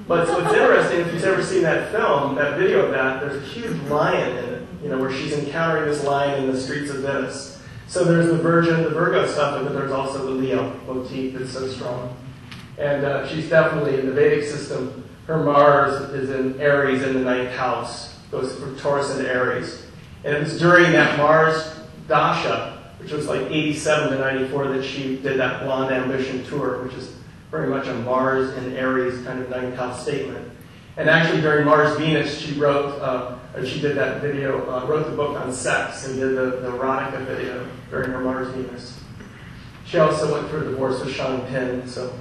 But what's interesting, if you've ever seen that film, that video of that, there's a huge lion in it, you know, where she's encountering this lion in the streets of Venice. So there's the Virgin, the Virgo stuff, but there's also the Leo motif that's so strong. And she's definitely, in the Vedic system, her Mars is in Aries in the 9th house, goes from Taurus into Aries. And it was during that Mars Dasha, which was like 87 to 94, that she did that Blonde Ambition tour, which is very much a Mars and Aries kind of 9th house statement. And actually during Mars Venus, she wrote, she did that video, wrote the book on sex and did the erotica video during her Mars Venus. She also went through a divorce with Sean Penn, so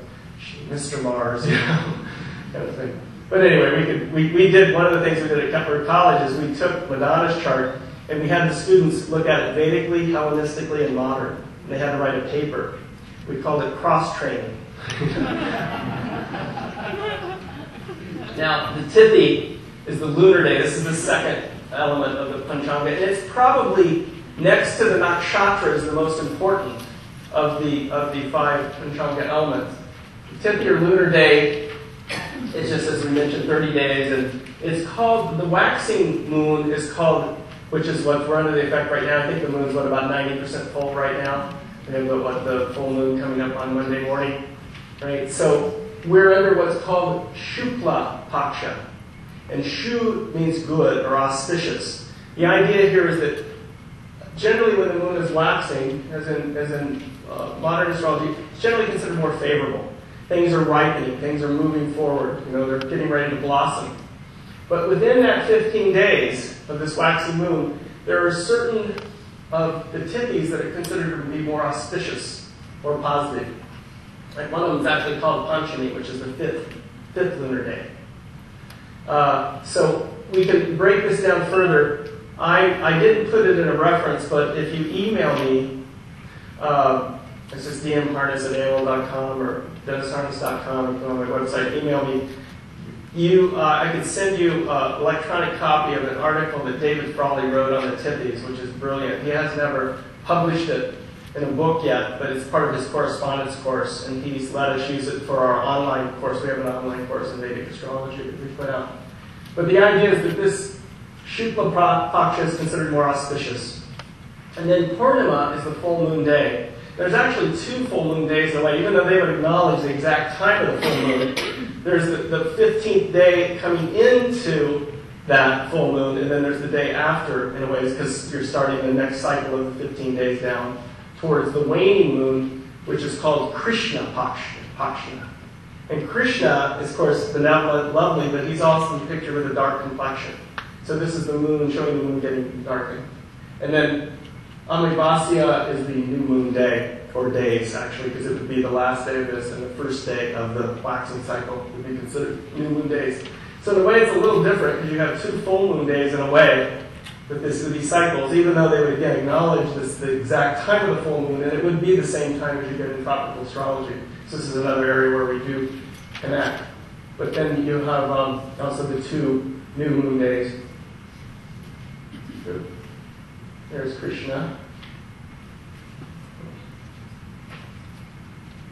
Mr. Mars, you know, kind of thing. But anyway, we did, one of the things we did at Kepler College is we took Madonna's chart and we had the students look at it Vedically, Hellenistically, and modern. And they had to write a paper. We called it cross-training. Now, the Tithi is the lunar day. This is the second element of the Panchanga. And it's probably, next to the nakshatras, the most important of the 5 Panchanga elements. The Tithi or lunar day is just, as we mentioned, 30 days. And it's called, the waxing moon is called, which is what we're under the effect right now. I think the moon's, about 90% full right now. We have the full moon coming up on Monday morning. Right? So we're under what's called Shukla Paksha. And Shu means good or auspicious. The idea here is that generally when the moon is waxing, as in modern astrology, it's generally considered more favorable. Things are ripening, things are moving forward, you know, they're getting ready to blossom. But within that 15 days of this waxing moon, there are certain of the tithis that are considered to be more auspicious or positive. Like one of them is actually called Panchami, which is the fifth lunar day. So we can break this down further. I didn't put it in a reference, but if you email me, it's just dmharness@aol.com or dennisharness.com, on my website, email me. I can send you an electronic copy of an article that David Frawley wrote on the Tithis, which is brilliant. He has never published it in a book yet, but it's part of his correspondence course, and he's let us use it for our online course. We have an online course in Vedic astrology that we put out. But the idea is that this Shukla Paksha is considered more auspicious. And then Purnima is the full moon day. There's actually 2 full moon days in a way, even though they would acknowledge the exact time of the full moon. There's the 15th day coming into that full moon, and then there's the day after, in a way, because you're starting the next cycle of the 15 days down towards the waning moon, which is called Krishna Paksha. And Krishna is, of course, benevolent, lovely, but he's also pictured with a dark complexion. So this is the moon, showing the moon getting darkened. And then Amavasya is the new moon day, or days, actually, because it would be the last day of this and the first day of the waxing cycle would be considered new moon days. So in a way, it's a little different, because you have 2 full moon days in a way with these cycles, even though they would, again, acknowledge the exact time of the full moon, and it would be the same time as you get in tropical astrology. So this is another area where we do connect. But then you have also the 2 new moon days. There's Krishna.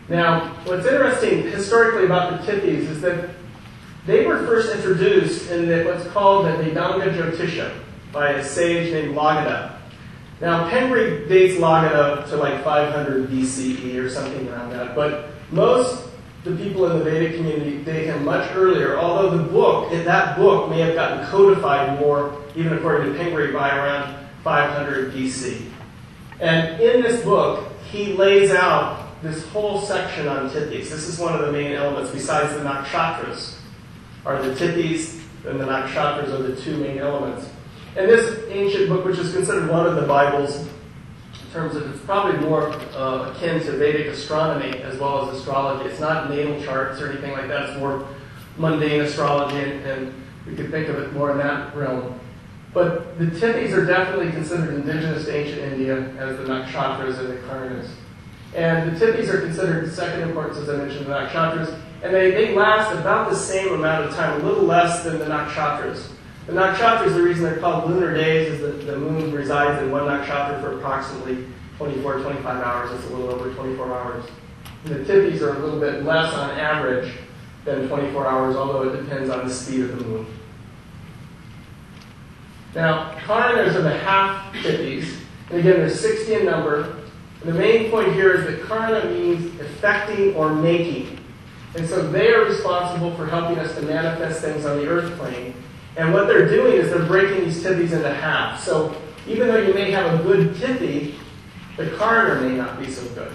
Now, what's interesting historically about the Tithis is that they were first introduced in what's called the Vedanga Jyotisha by a sage named Lagada. Now, Pengri dates Lagada to like 500 BCE or something around that, but most the people in the Vedic community date him much earlier, although that book may have gotten codified more, even according to Pingree, by around 500 BC. And in this book, he lays out this whole section on tithis. This is one of the main elements, besides the nakshatras, are the tithis, and the nakshatras are the two main elements. And this ancient book, which is considered one of the Bibles, in terms of, it's probably more akin to Vedic astronomy as well as astrology. It's not natal charts or anything like that. It's more mundane astrology, and we could think of it more in that realm. But the tithis are definitely considered indigenous to ancient India as the nakshatras and the karanas. And the tithis are considered second importance, as I mentioned, the nakshatras. And they last about the same amount of time, a little less than the nakshatras. The nakshatras, the reason they're called lunar days is that the moon resides in one nakshatra for approximately 24, 25 hours. It's a little over 24 hours. And the tithis are a little bit less on average than 24 hours, although it depends on the speed of the moon. Now, karanas are the half tithis. And again, there's 60 in number. And the main point here is that karana means affecting or making. And so they are responsible for helping us to manifest things on the earth plane. And what they're doing is they're breaking these tithis into half. So even though you may have a good tithi, the karana may not be so good.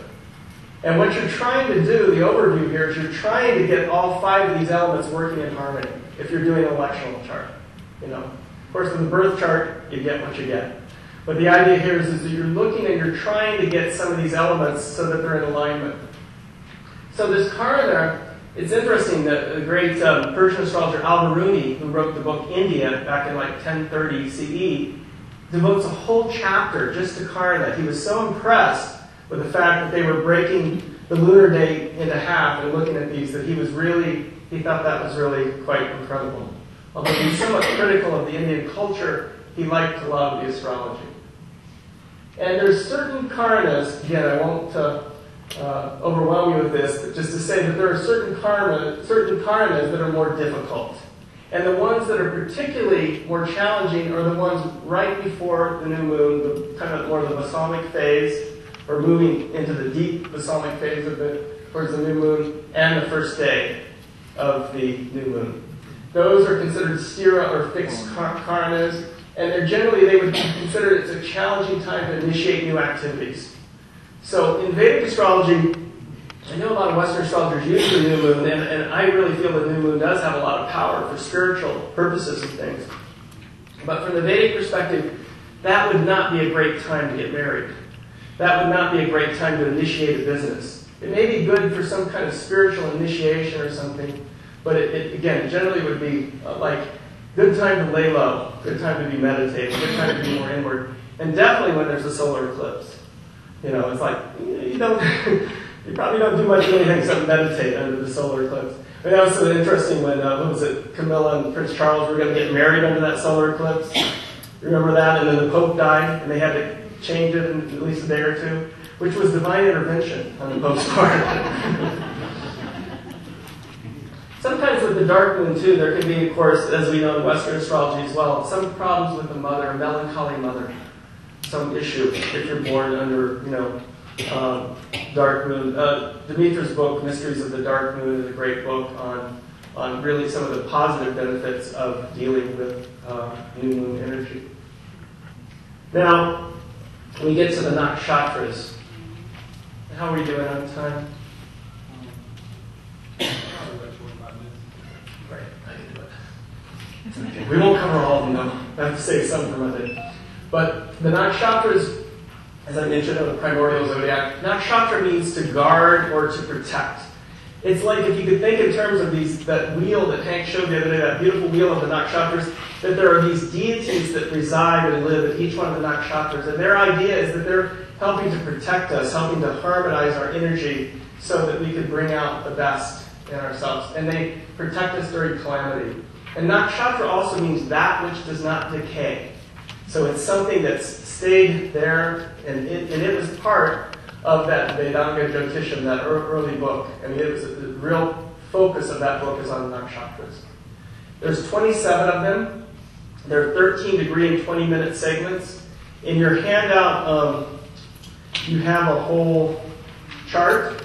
And what you're trying to do, the overview here, is you're trying to get all 5 of these elements working in harmony if you're doing an electional chart. Of course, in the birth chart, you get what you get. But the idea here is that you're looking and you're trying to get some of these elements so that they're in alignment. So this karana, it's interesting that the great Persian astrologer Al-Biruni, who wrote the book India back in like 1030 CE, devotes a whole chapter just to karana. He was so impressed with the fact that they were breaking the lunar day into half and looking at these that he thought that was really quite incredible. Although he was somewhat critical of the Indian culture, he liked a lot of the astrology. And there's certain karanas, again, I won't overwhelm you with this, but just to say that there are certain karanas that are more difficult. And the ones that are particularly more challenging are the ones right before the new moon, the kind of more the balsamic phase, or moving into the deep balsamic phase towards the new moon, and the first day of the new moon. Those are considered stira or fixed karanas, and they would consider it's a challenging time to initiate new activities. So in Vedic astrology, I know a lot of Western astrologers use the new moon, and I really feel the new moon does have a lot of power for spiritual purposes and things. But from the Vedic perspective, that would not be a great time to get married. That would not be a great time to initiate a business. It may be good for some kind of spiritual initiation or something, but it generally would be like good time to lay low, good time to be meditating, good time to be more inward, and definitely when there's a solar eclipse. It's like you probably don't do much of anything except meditate under the solar eclipse. I mean, that was so interesting when Camilla and Prince Charles were going to get married under that solar eclipse. Remember that? And then the Pope died, and they had to change it in at least a day or two, which was divine intervention on the Pope's part. Sometimes with the dark moon, too, there can be, of course, as we know in Western astrology as well, some problems with the mother, a melancholy mother, some issue if you're born under, dark moon. Demetra's book, Mysteries of the Dark Moon, is a great book on really some of the positive benefits of dealing with new moon energy. Now, we get to the nakshatras. How are we doing on time? Right, I can do it. It's okay. We won't cover all of them, though. I have to save some for Monday. But the nakshatras, as I mentioned, are the primordial zodiac. Nakshatra means to guard or to protect. It's like if you could think in terms of that wheel that Hank showed the other day, that beautiful wheel of the nakshatras, that there are these deities that reside and live in each one of the nakshatras. And their idea is that they're helping to protect us, helping to harmonize our energy so that we can bring out the best in ourselves. And they protect us during calamity. And nakshatra also means that which does not decay. So it's something that's stayed there, and it was part of that Vedanga Jyotisham, that early book. I mean, it was the real focus of that book is on nakshatras. There's 27 of them. They're 13-degree and 20-minute segments. In your handout, you have a whole chart.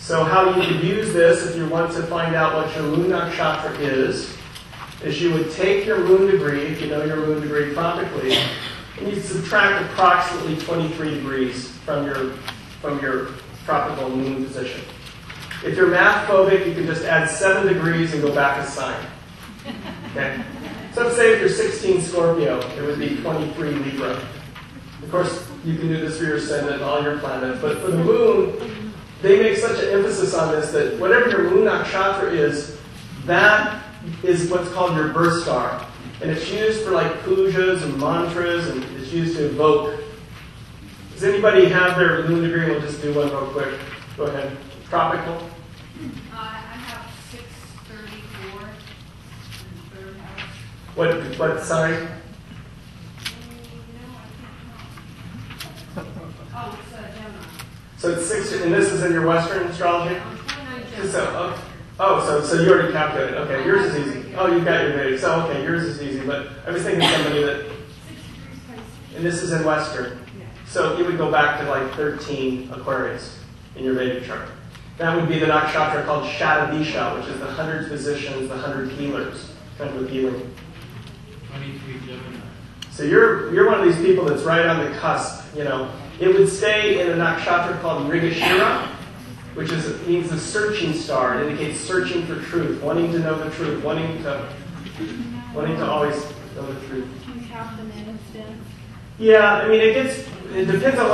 So how you could use this if you want to find out what your moon nakshatra is you would take your moon degree, if you know your moon degree tropically, and you subtract approximately 23 degrees from your tropical moon position. If you're math phobic, you can just add 7 degrees and go back a sign. Okay? So let's say if you're 16 Scorpio, it would be 23 Libra. Of course, you can do this for your ascendant and all your planets, but for the moon, they make such an emphasis on this that whatever your moon nakshatra is, that is what's called your birth star. And it's used for like pujas and mantras, and it's used to evoke. Does anybody have their moon degree? We'll just do one real quick. Go ahead. Tropical? I have 634 in the third house. What sign? No, I can't tell. Oh, it's Gemini. So it's 6, and this is in your Western astrology? 29 Gemini. So you already calculated. Okay, yours is easy. Oh, you got your Vedic. So okay, yours is easy. But I was thinking somebody that, 6 degrees Pisces. and this is in Western. So you would go back to like 13 Aquarius in your Vedic chart. That would be the nakshatra called Shatadisha, which is the 100 physicians, the 100 healers, kind of with healing. 23 Gemini. So you're one of these people that's right on the cusp. You know, it would stay in a nakshatra called Mrigashira, which means the searching star. It indicates searching for truth, wanting to know the truth, wanting to always know the truth. Can you count them in instead? Yeah, I mean, it depends on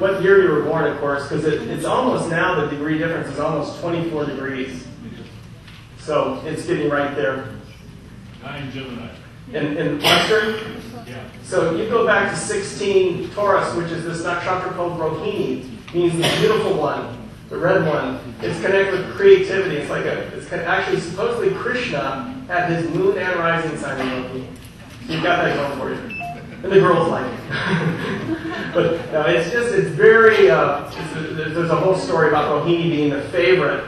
what year you were born, of course, because it's almost now the degree difference is almost 24 degrees. So it's getting right there. 9 Gemini. In Western? Yeah. So you go back to 16 Taurus, which is this nakshatra called Rohini, means the beautiful one, the red one. It's connected with creativity. Actually, supposedly Krishna had his moon and rising sign in Rohini. So you've got that going for you. And the girls like it. But no, it's very, there's a whole story about Rohini being the favorite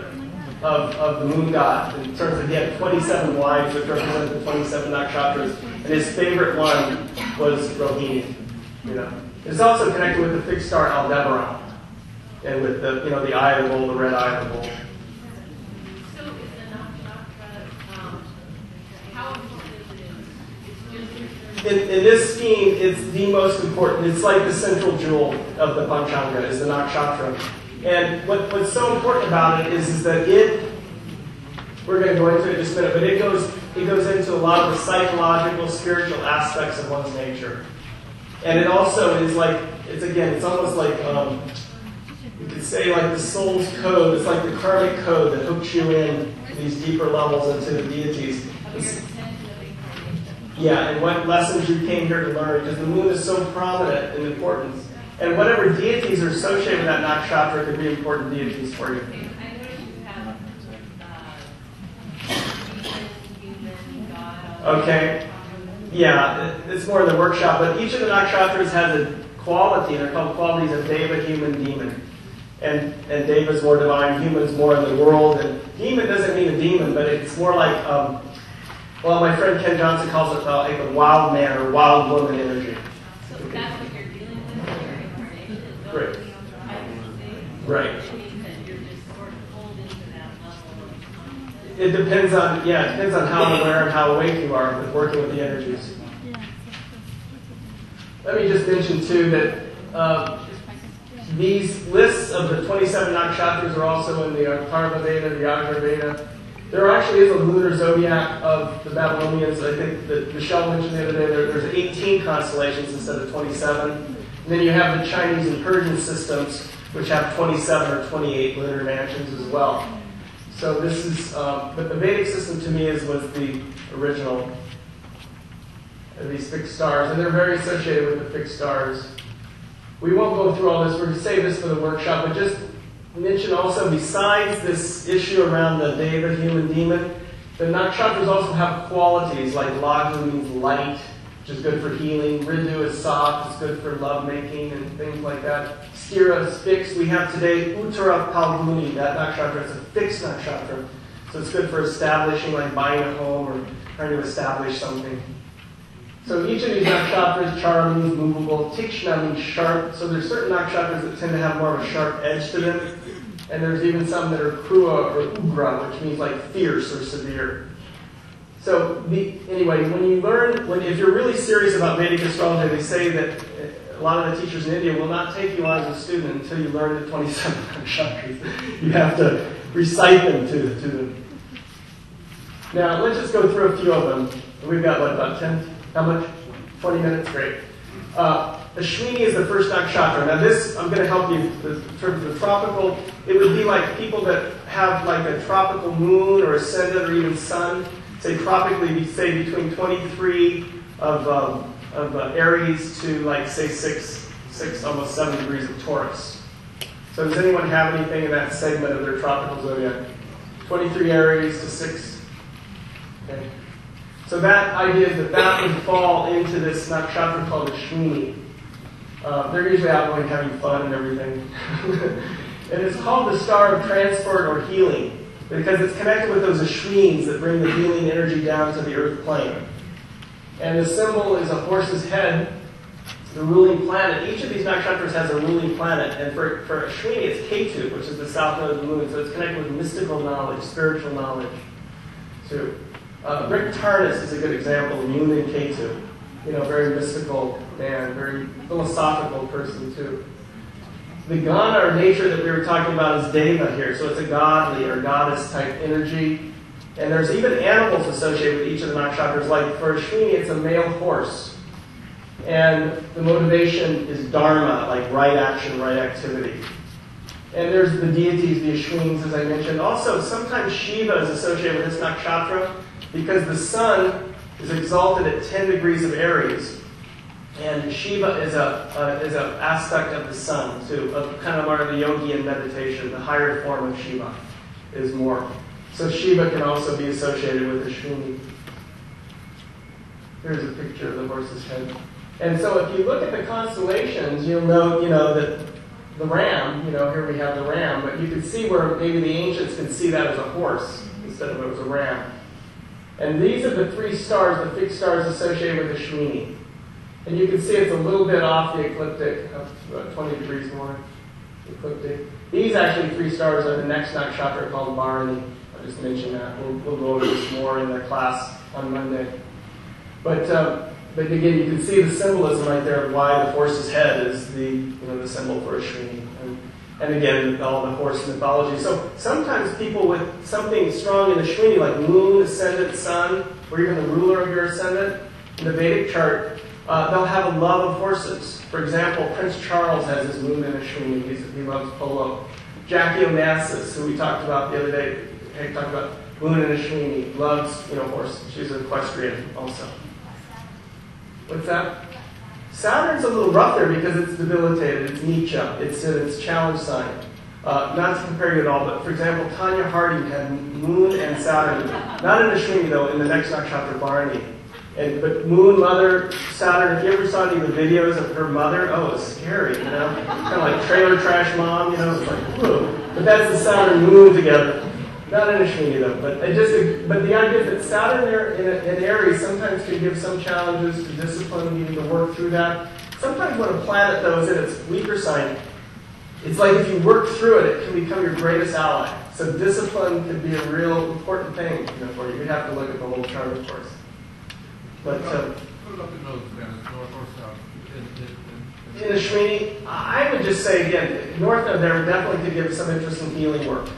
of the moon god. In terms of, he had 27 wives that represented the 27 nakshatras, and his favorite one was Rohini. You know, it's also connected with the fixed star Aldebaran, and with the eye of the bull, the red eye of the bull. So is the nakshatra, how important is it? It's just In this scheme, it's the most important. It's like the central jewel of the Panchanga, is the nakshatra. And what's so important about it is that we're going to go into it in just a minute, but it goes into a lot of the psychological, spiritual aspects of one's nature. And it also is like, it's almost like, you could say like the soul's code. It's like the karmic code that hooks you in these deeper levels into the deities. Yeah, and what lessons you came here to learn, because the moon is so prominent in importance. And whatever deities are associated with that nakshatra could be important deities for you. I noticed you have human, God. Okay. Yeah, it's more in the workshop, but each of the nakshatras has a quality. They're called qualities of Deva, human, demon. And Deva's more divine, human's more in the world. And demon doesn't mean a demon, but it's more like, well, my friend Ken Johnson calls it like a wild man or wild woman energy. So that's what you're dealing with in your incarnation, is Right. going thing. Right. It means that you're just sort of pulled into that level of consciousness. It depends on how aware and how awake you are with working with the energies. Let me just mention too that these lists of the 27 nakshatras are also in the Atharva Veda, the Yajur Veda. There actually is a lunar zodiac of the Babylonians. I think that Michelle mentioned the other day there's 18 constellations instead of 27. And then you have the Chinese and Persian systems, which have 27 or 28 lunar mansions as well. So this is, but the Vedic system to me was the original of these fixed stars, and they're very associated with the fixed stars. We won't go through all this. We're going to save this for the workshop, but just mention also, besides this issue around the Deva, human, demon, the nakshatras also have qualities, like Laghu means light, which is good for healing. Ridu is soft, it's good for lovemaking and things like that. Stira is fixed. We have today Uttara Palguni, that nakshatra is a fixed nakshatra. So it's good for establishing, like buying a home or trying to establish something. So each of these nakshatras, Chara means movable, Tikshna means sharp. So there's certain nakshatras that tend to have more of a sharp edge to them. And there's even some that are krua or ugra, which means like fierce or severe. So anyway, when you learn, if you're really serious about Vedic astrology, they say that a lot of the teachers in India will not take you on as a student until you learn the 27 nakshatras. You have to recite them to them. Now, let's just go through a few of them. We've got, what, about 10? How much? 20 minutes? Great. Ashwini is the first nakshatra. Now this, I'm going to help you in terms of the tropical. It would be like people that have like a tropical moon or ascendant or even sun. Say tropically, we say between 23 of Aries to like say 6, almost 7 degrees of Taurus. So does anyone have anything in that segment of their tropical zodiac? 23 Aries to 6. Okay. So that idea is that would fall into this nakshatra called Ashwini. They're usually outgoing, having fun and everything. And it's called the star of transport or healing because it's connected with those Ashwins that bring the healing energy down to the earth plane. And the symbol is a horse's head, the ruling planet. Each of these nakshatras has a ruling planet. And for Ashwini, it's Ketu, which is the south node of the moon. So it's connected with mystical knowledge, spiritual knowledge, too. Rick Tarnas is a good example of Moon and Ketu. Very mystical man, very philosophical person too. The Gana or nature that we were talking about is Deva here, so it's a godly or goddess type energy. And there's even animals associated with each of the nakshatras. Like for Ashwini, it's a male horse. And the motivation is dharma, like right action, right activity. And there's the deities, the Ashwins, as I mentioned. Also, sometimes Shiva is associated with this nakshatra because the sun is exalted at 10 degrees of Aries. And Shiva is an aspect of the sun, too, of kind of more of the yogi and meditation. The higher form of Shiva is more. So Shiva can also be associated with Ashwini. Here's a picture of the horse's head. And so if you look at the constellations, you'll know, that the ram, here we have the ram, but you can see where maybe the ancients can see that as a horse instead of it was a ram. And these are the 3 stars, the fixed stars associated with Ashwini. And you can see it's a little bit off the ecliptic, about 20 degrees more ecliptic. These actually 3 stars are the next nakshatra called Bharani. I just mentioned that. We'll go over this more in the class on Monday. But again, you can see the symbolism right there of why the horse's head is the symbol for Ashwini. And again, all the horse mythology. So sometimes people with something strong in Ashwini, like moon, ascendant, sun, or even the ruler of your ascendant, in the Vedic chart, they'll have a love of horses. For example, Prince Charles has his moon in Ashwini. He loves polo. Jackie Onassis, who we talked about the other day, talked about moon in Ashwini, loves horse. She's an equestrian also. What's that? Saturn's a little rough there because it's debilitated. It's Nietzsche. It's challenge sign. Not to compare you at all, but for example, Tanya Harding had Moon and Saturn. Not in Ashwini though, in the next nakshatra Bharani. But Moon, Mother, Saturn. If you ever saw any of the videos of her mother, oh, it's scary. Kind of like trailer trash mom. It's like whoa. But that's the Saturn Moon together. Not in Ashwini though, but the idea that Saturn there in Aries sometimes can give some challenges to discipline. You need to work through that. Sometimes when a planet though is in its weaker sign, it's like if you work through it, it can become your greatest ally. So discipline can be a real important thing for you. You'd have to look at the whole chart, of course. But what about the nose, north or south? In Ashwini, I would just say again, North Node there definitely could give some interest in healing work.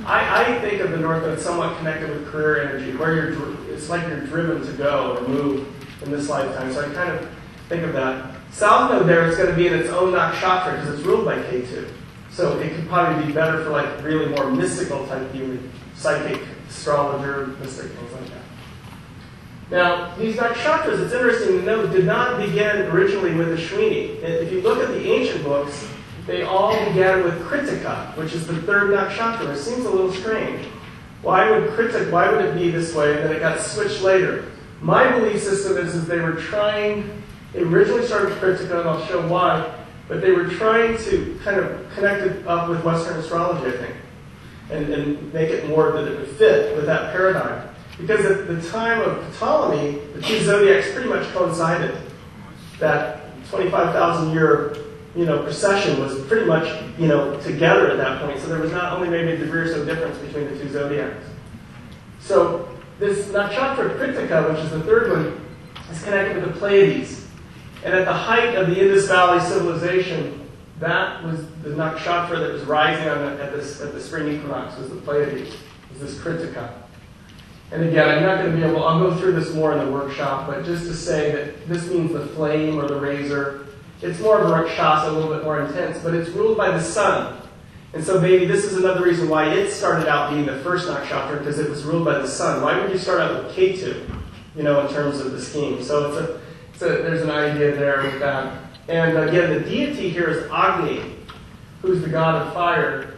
I think of the North Node somewhat connected with career energy, where it's like you're driven to go or move in this lifetime. So I kind of think of that. South Node there is going to be in its own nakshatra because it's ruled by Ketu. So it could probably be better for like really more mystical type healing, psychic, astrologer, mystic, things like that. Now, these nakshatras, it's interesting to note, did not begin originally with Ashwini. If you look at the ancient books, they all began with Kritika, which is the 3rd nakshatra. It seems a little strange. Why would it be this way and then it got switched later? My belief system is they originally started with Kritika, and I'll show why, but they were trying to kind of connect it up with Western astrology, I think, and make it more that it would fit with that paradigm. Because at the time of Ptolemy, the 2 zodiacs pretty much coincided. That 25,000 year precession was pretty much, together at that point. So there was not only maybe a degree or so difference between the two zodiacs. So this nakshatra Kritika, which is the third one, is connected with the Pleiades. And at the height of the Indus Valley civilization, that was the nakshatra that was rising at the spring equinox, was the Pleiades, was this Kritika. And again, I'm not going to be able, I'll go through this more in the workshop, but just to say that this means the flame or the razor. It's more of a rakshasa, a little bit more intense, but it's ruled by the sun. And so maybe this is another reason why it started out being the first nakshatra, because it was ruled by the sun. Why would you start out with Ketu, in terms of the scheme? So there's an idea there with that. And again, the deity here is Agni, who's the god of fire.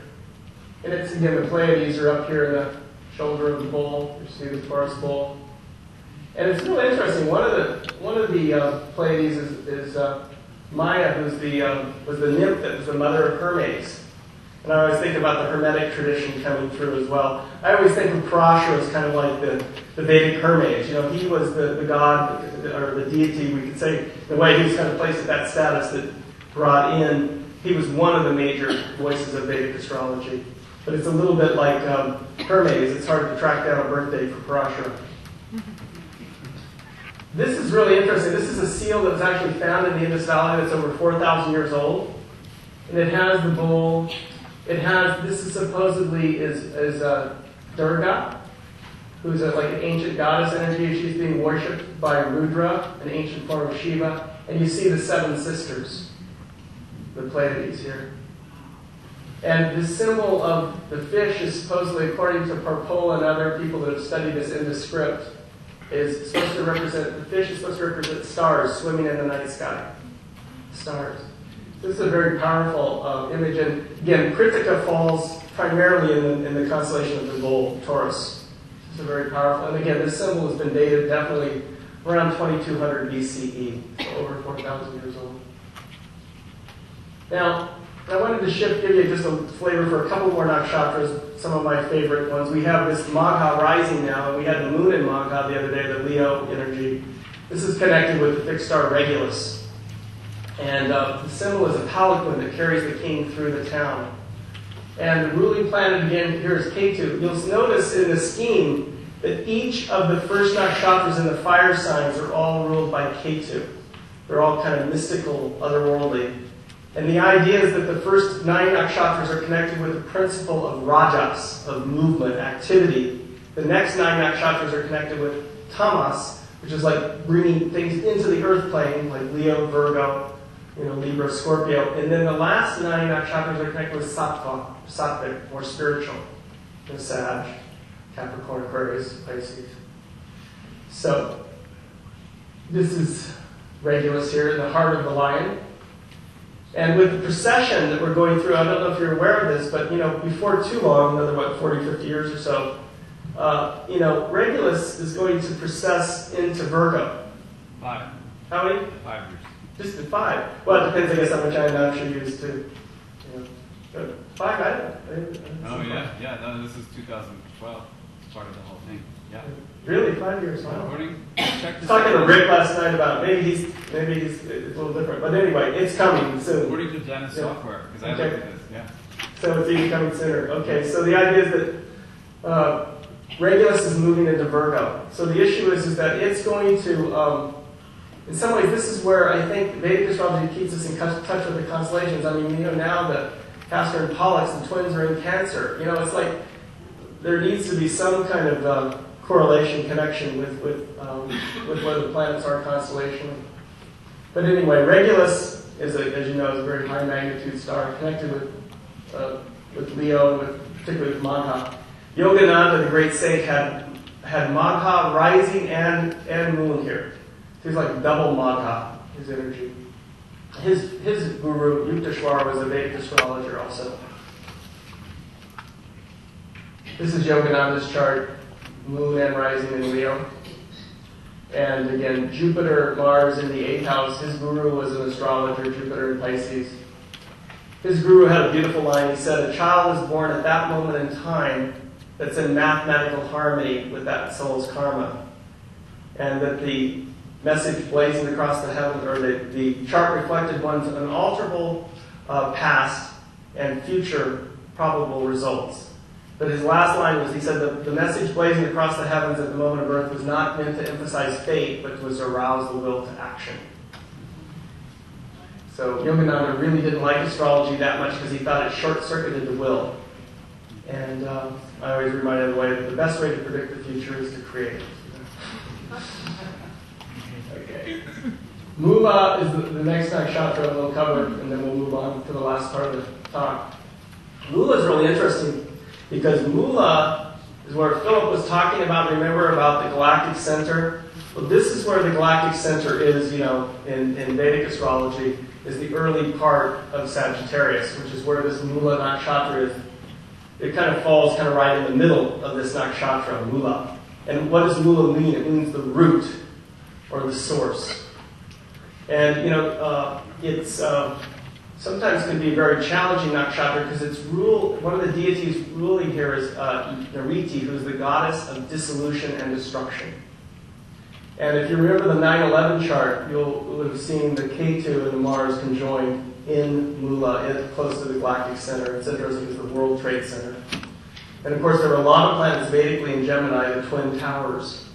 And it's, again, the Pleiades are up here in the shoulder of the bull. You see the Taurus bull. And it's really interesting. One of the Pleiades is Maya, who's was the nymph that was the mother of Hermes. And I always think about the Hermetic tradition coming through as well. I always think of Parashara as kind of like the Vedic Hermes. He was the god, or the deity, we could say, the way he was kind of placed at that status that brought in, he was one of the major voices of Vedic astrology. But it's a little bit like Hermes. It's hard to track down a birthday for Parashara. This is really interesting. This is a seal that was actually found in the Indus Valley that's over 4,000 years old. And it has the bull. This is supposedly is Durga, who's like an ancient goddess energy. She's being worshipped by Rudra, an ancient form of Shiva. And you see the seven sisters, the Pleiades here. And the symbol of the fish is supposedly, according to Parpola and other people that have studied this in the script, is supposed to represent, the fish is supposed to represent stars swimming in the night sky. Stars. This is a very powerful image. And again, Kritika falls primarily in the constellation of the bull, Taurus. It's a very powerful. And again, this symbol has been dated definitely around 2200 BCE, so over 4,000 years old. Now, I wanted to give you just a flavor for a couple more nakshatras, some of my favorite ones. We have this Magha rising now, and we had the moon in Magha the other day, the Leo energy. This is connected with the fixed star Regulus. And the symbol is a palanquin that carries the king through the town. And the ruling planet again here is Ketu. You'll notice in the scheme that each of the first nakshatras in the fire signs are all ruled by Ketu. They're all kind of mystical, otherworldly. And the idea is that the first 9 nakshatras are connected with the principle of rajas, of movement, activity. The next 9 nakshatras are connected with tamas, which is like bringing things into the earth plane, like Leo, Virgo, Libra, Scorpio. And then the last 9 nakshatras are connected with sattva, sattvic, more spiritual, Sag, Capricorn, Aquarius, Pisces. So, this is Regulus here in the heart of the lion. And with the precession that we're going through, I don't know if you're aware of this, but, before too long, another, 40, 50 years or so, Regulus is going to precess into Virgo. 5. How many? 5 years. Just at 5. Well, it depends, I guess, how much I'm actually used to. 5, I don't know. Oh, yeah. No, this is 2012. It's part of the whole thing. Yeah. Really? 5 years? Wow. Check I was this talking to out. Rick last night about maybe he's it's a little different. But anyway, it's coming soon. According to Dennis software, because I looked at this, yeah. So it's even coming sooner. Okay, so the idea is that Regulus is moving into Virgo. So the issue is that it's going to, in some ways, this is where I think Vedic astrology keeps us in touch with the constellations. I mean, now that Castor and Pollux, the twins, are in Cancer. It's like there needs to be some kind of correlation, connection with where the planets are constellation. But anyway, Regulus is, as you know, is a very high magnitude star connected with Leo and particularly with Magha. Yogananda, the great saint, had Magha rising and moon here. He's like double Magha, his energy. His guru, Yukteswar, was a Vedic astrologer also. This is Yogananda's chart, moon and rising in Leo. And again, Jupiter, Mars in the 8th house. His guru was an astrologer, Jupiter in Pisces. His guru had a beautiful line. He said, a child is born at that moment in time that's in mathematical harmony with that soul's karma. And that the message blazing across the heaven, or the chart reflected one's unalterable past and future probable results. But his last line was, he said, the message blazing across the heavens at the moment of birth was not meant to emphasize fate, but was to arouse the will to action. So Yogananda really didn't like astrology that much because he thought it short-circuited the will. And I always remind everybody that the best way to predict the future is to create it. Okay. Mula is the next nakshatra we'll cover, and then we'll move on to the last part of the talk. Mula is really interesting because Mula is where Philip was talking about, remember, about the galactic center? Well, this is where the galactic center is, in Vedic astrology, is the early part of Sagittarius, which is where this Mula nakshatra is. It kind of falls kind of right in the middle of this nakshatra, Mula. And what does Mula mean? It means the root or the source. And, it's sometimes can be a very challenging nakshatra because it's one of the deities ruling here is Nariti, who is the goddess of dissolution and destruction. And if you remember the 9/11 chart, you'll have seen the Ketu and the Mars conjoined in Mula, close to the galactic center. It's interesting because the World Trade Center. And of course, there were a lot of planets Vedically in Gemini, the twin towers.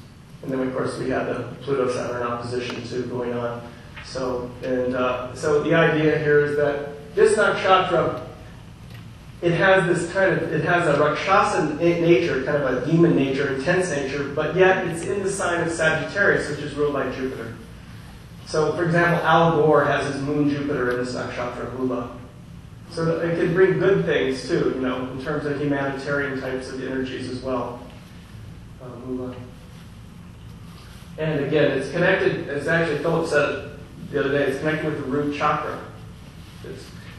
And then, of course, we had the Pluto-Saturn opposition too going on. So the idea here is that this nakshatra, it has a Rakshasa nature, kind of a demon nature, intense nature, but yet it's in the sign of Sagittarius, which is ruled by Jupiter. So, for example, Al Gore has his moon Jupiter in this nakshatra, Mula. So it can bring good things too, in terms of humanitarian types of energies as well. Mula. And again, it's connected, as actually Philip said it the other day, it's connected with the root chakra.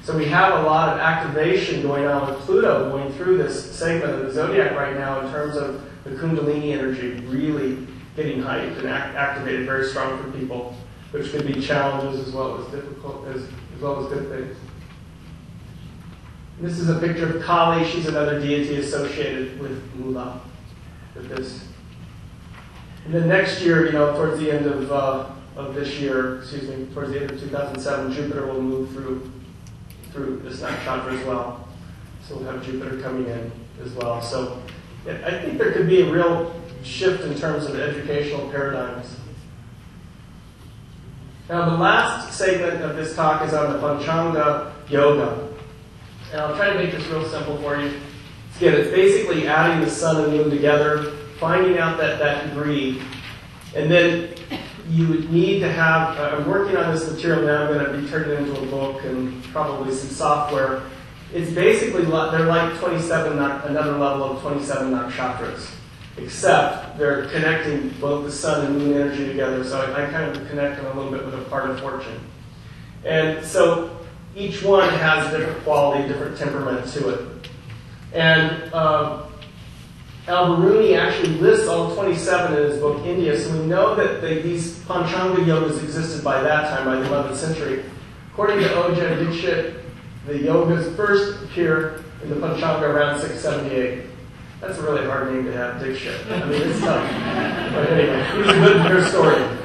So we have a lot of activation going on with Pluto going through this segment of the zodiac right now in terms of the Kundalini energy really getting hyped and activated very strong for people, which could be challenges as well as difficult, as well as good things. This is a picture of Kali. She's another deity associated with Mula, with this. And then next year, towards the end of this year, towards the end of 2007, Jupiter will move through this nakshatra as well. So we'll have Jupiter coming in as well. So I think there could be a real shift in terms of educational paradigms. Now the last segment of this talk is on the Panchanga Yoga. And I'll try to make this real simple for you. Again, it's basically adding the sun and moon together, finding out that degree, and then you would need to have, I'm working on this material now, I'm going to be turning it into a book and probably some software. It's basically, they're like 27, another level of 27 nakshatras, except they're connecting both the sun and moon energy together, so I kind of connect them a little bit with a part of fortune. And so each one has a different quality, different temperament to it. And Al-Biruni actually lists all 27 in his book, India, so we know that these Panchanga yogas existed by that time, by the 11th century. According to Oja and Dikshit, the yogas first appear in the Panchanga around 678. That's a really hard name to have, Dikshit. I mean, it's tough. But anyway, he's a good historian.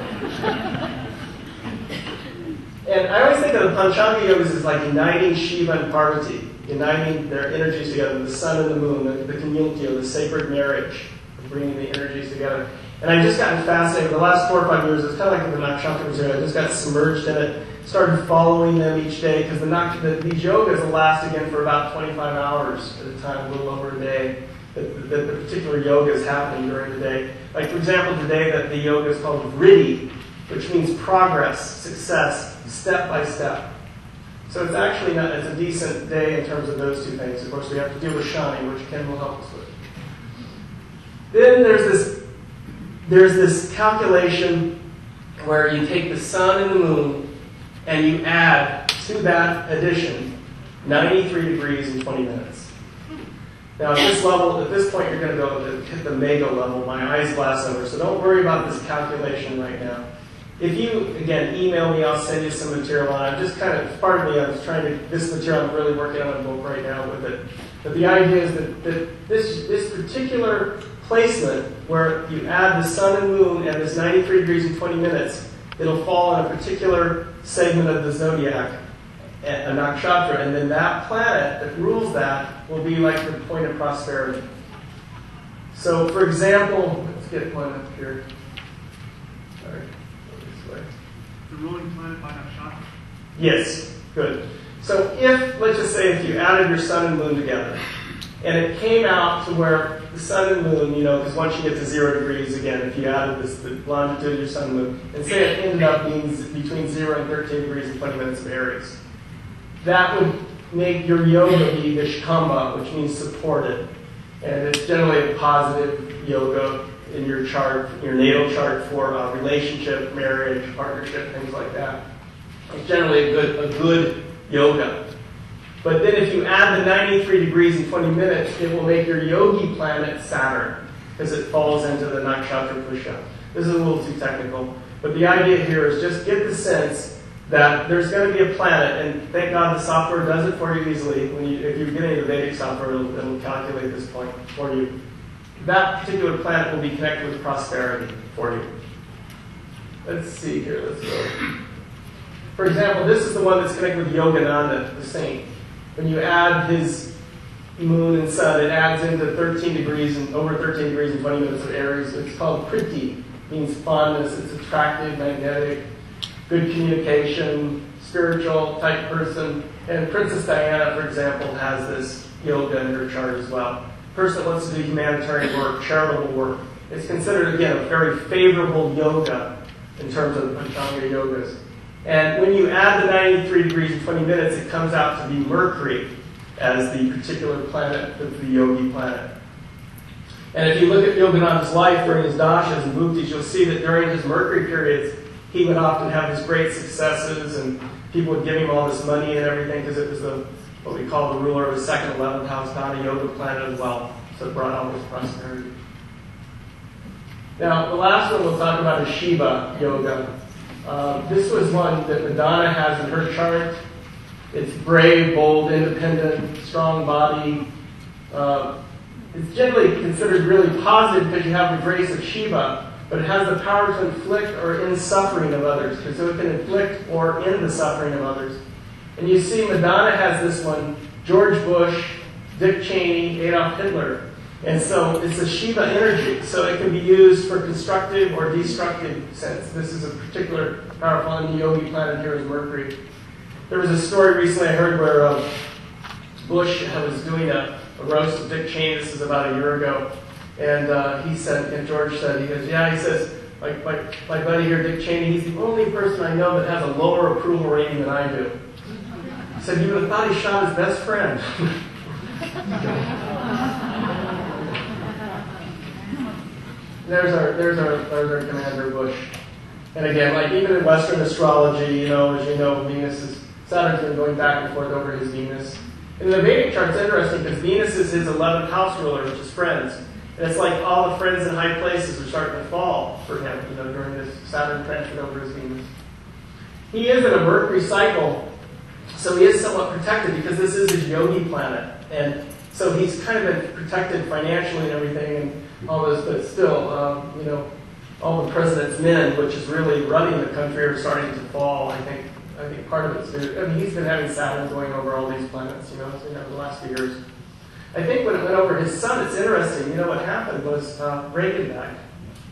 And I always think of the Panchanga yogas as like uniting Shiva and Parvati, uniting their energies together, the sun and the moon, the conjunctio, the sacred marriage, bringing the energies together. And I've just gotten fascinated. The last 4 or 5 years, it's kind of like the nakshatra material. I just got submerged in it, started following them each day, because these yogas will last again for about 25 hours at a time, a little over a day. The particular yoga is happening during the day. Like, for example, today the yoga is called Vriddhi, which means progress, success, step by step. So it's actually it's a decent day in terms of those two things. Of course, we have to deal with Shani, which Ken will help us with. Then there's this calculation where you take the sun and the moon and you add to that addition 93 degrees in 20 minutes. Now at this point you're going to go to hit the mega level. My eyes glass over, so don't worry about this calculation right now. If you, again, email me, I'll send you some material on it. Just kind of, pardon me, I was trying to, this material, I'm really working on a book right now with it. But the idea is that this particular placement where you add the sun and moon and this 93 degrees in 20 minutes, it'll fall on a particular segment of the zodiac, a nakshatra, and then that planet that rules that will be like the point of prosperity. So, for example, let's get one up here. Sorry, go this way. The ruling planet by nakshatra. Yes, good. So if, let's just say, if you added your sun and moon together, and it came out to where the sun and moon, because once you get to 0 degrees again, if you added the longitude of your sun and moon, and say it ended up being between 0 and 13 degrees and 20 minutes of Aries, that would make your yoga be Vishkamba, which means supported. And it's generally a positive yoga in your chart, your natal chart for relationship, marriage, partnership, things like that. It's generally a good yoga. But then if you add the 93 degrees and 20 minutes, it will make your yogi planet Saturn, because it falls into the nakshatra pusha. This is a little too technical, but the idea here is just get the sense that there's going to be a planet, and thank God the software does it for you easily. If you're getting the Vedic software, it'll calculate this point for you. That particular planet will be connected with prosperity for you. Let's see here, let's go. For example, this is the one that's connected with Yogananda, the saint. When you add his moon and sun, it adds into 13 degrees and over 13 degrees and 20 minutes of Aries. It's called Priti, means fondness. It's attractive, magnetic, good communication, spiritual type person. And Princess Diana, for example, has this yoga in her chart as well. Person that wants to do humanitarian work, charitable work. It's considered, again, a very favorable yoga in terms of Panchanga yogas. And when you add the 93 degrees and 20 minutes, it comes out to be Mercury as the particular planet, the yogi planet. And if you look at Yogananda's life during his dashas and bhuktis, you'll see that during his Mercury periods, he would often have his great successes, and people would give him all this money and everything because it was what we call the ruler of his second 11th house, not a yoga planet as well. So it brought all this prosperity. Now, the last one we'll talk about is Shiva Yoga. This was one that Madonna has in her chart. It's brave, bold, independent, strong body. It's generally considered really positive because you have the grace of Shiva, but it has the power to inflict or end suffering of others. So it can inflict or end the suffering of others. And you see Madonna has this one, George Bush, Dick Cheney, Adolf Hitler. And so it's a Shiva energy, so it can be used for constructive or destructive sense. This is a particular powerful, and the yogi planet here is Mercury. There was a story recently I heard where Bush was doing a roast of Dick Cheney. This is about a year ago. And he said, and George said, he goes, yeah, he says, my buddy here, Dick Cheney, he's the only person I know that has a lower approval rating than I do. He said, you would have thought he shot his best friend. There's our Commander Bush. And again, like even in Western astrology, as you know, Saturn's been going back and forth over his Venus. And the Vedic chart's interesting because Venus is his 11th house ruler, which is friends. And it's like all the friends in high places are starting to fall for him, during this Saturn transferred over his Venus. He is in a Mercury cycle, so he is somewhat protected because this is his yogi planet. And so he's kind of been protected financially and everything and all this, but still, all the president's men, which is really running the country, are starting to fall. I think part of it's he's been having Saturn going over all these planets, the last few years. I think when it went over his sun, it's interesting. What happened was Reagan died.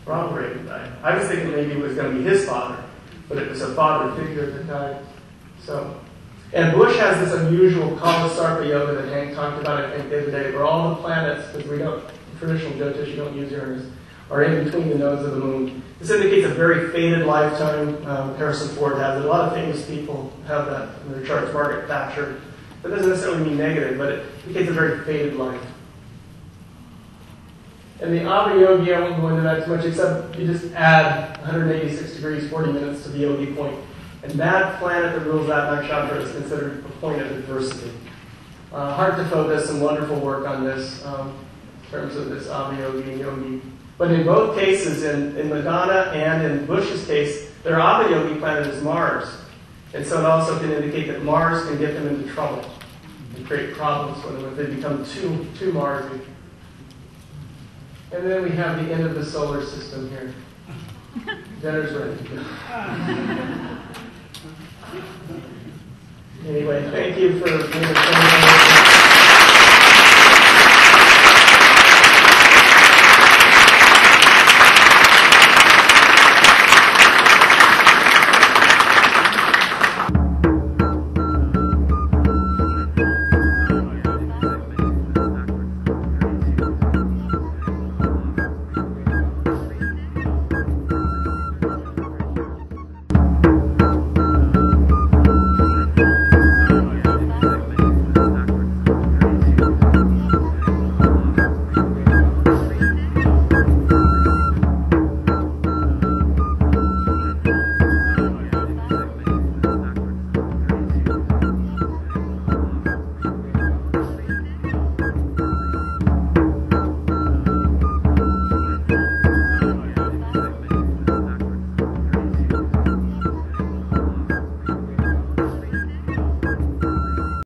Ronald Reagan died. I was thinking maybe it was going to be his father, but it was a father figure that died. And Bush has this unusual Kalasarpa yoga that Hank talked about, I think, the other day, where all the planets, because we don't, traditional Jyotish, you don't use Uranus, are in between the nodes of the moon. This indicates a very fated lifetime. Harrison Ford has it. A lot of famous people have that in their charts. Margaret Thatcher. That doesn't necessarily mean negative, but it indicates a very fated life. And the Abha Yogi, I won't go into that too much, except you just add 186 degrees, 40 minutes to the yogi point. And that planet that rules that nakshatra is considered a point of adversity. Hard to focus, some wonderful work on this in terms of this Abha Yogi and Yogi. But in both cases, in Madonna and in Bush's case, their Abha Yogi planet is Mars. And so it also can indicate that Mars can get them into trouble and create problems for them if they become too Marsy. And then we have the end of the solar system here. Dinner's ready. Anyway, thank you for being a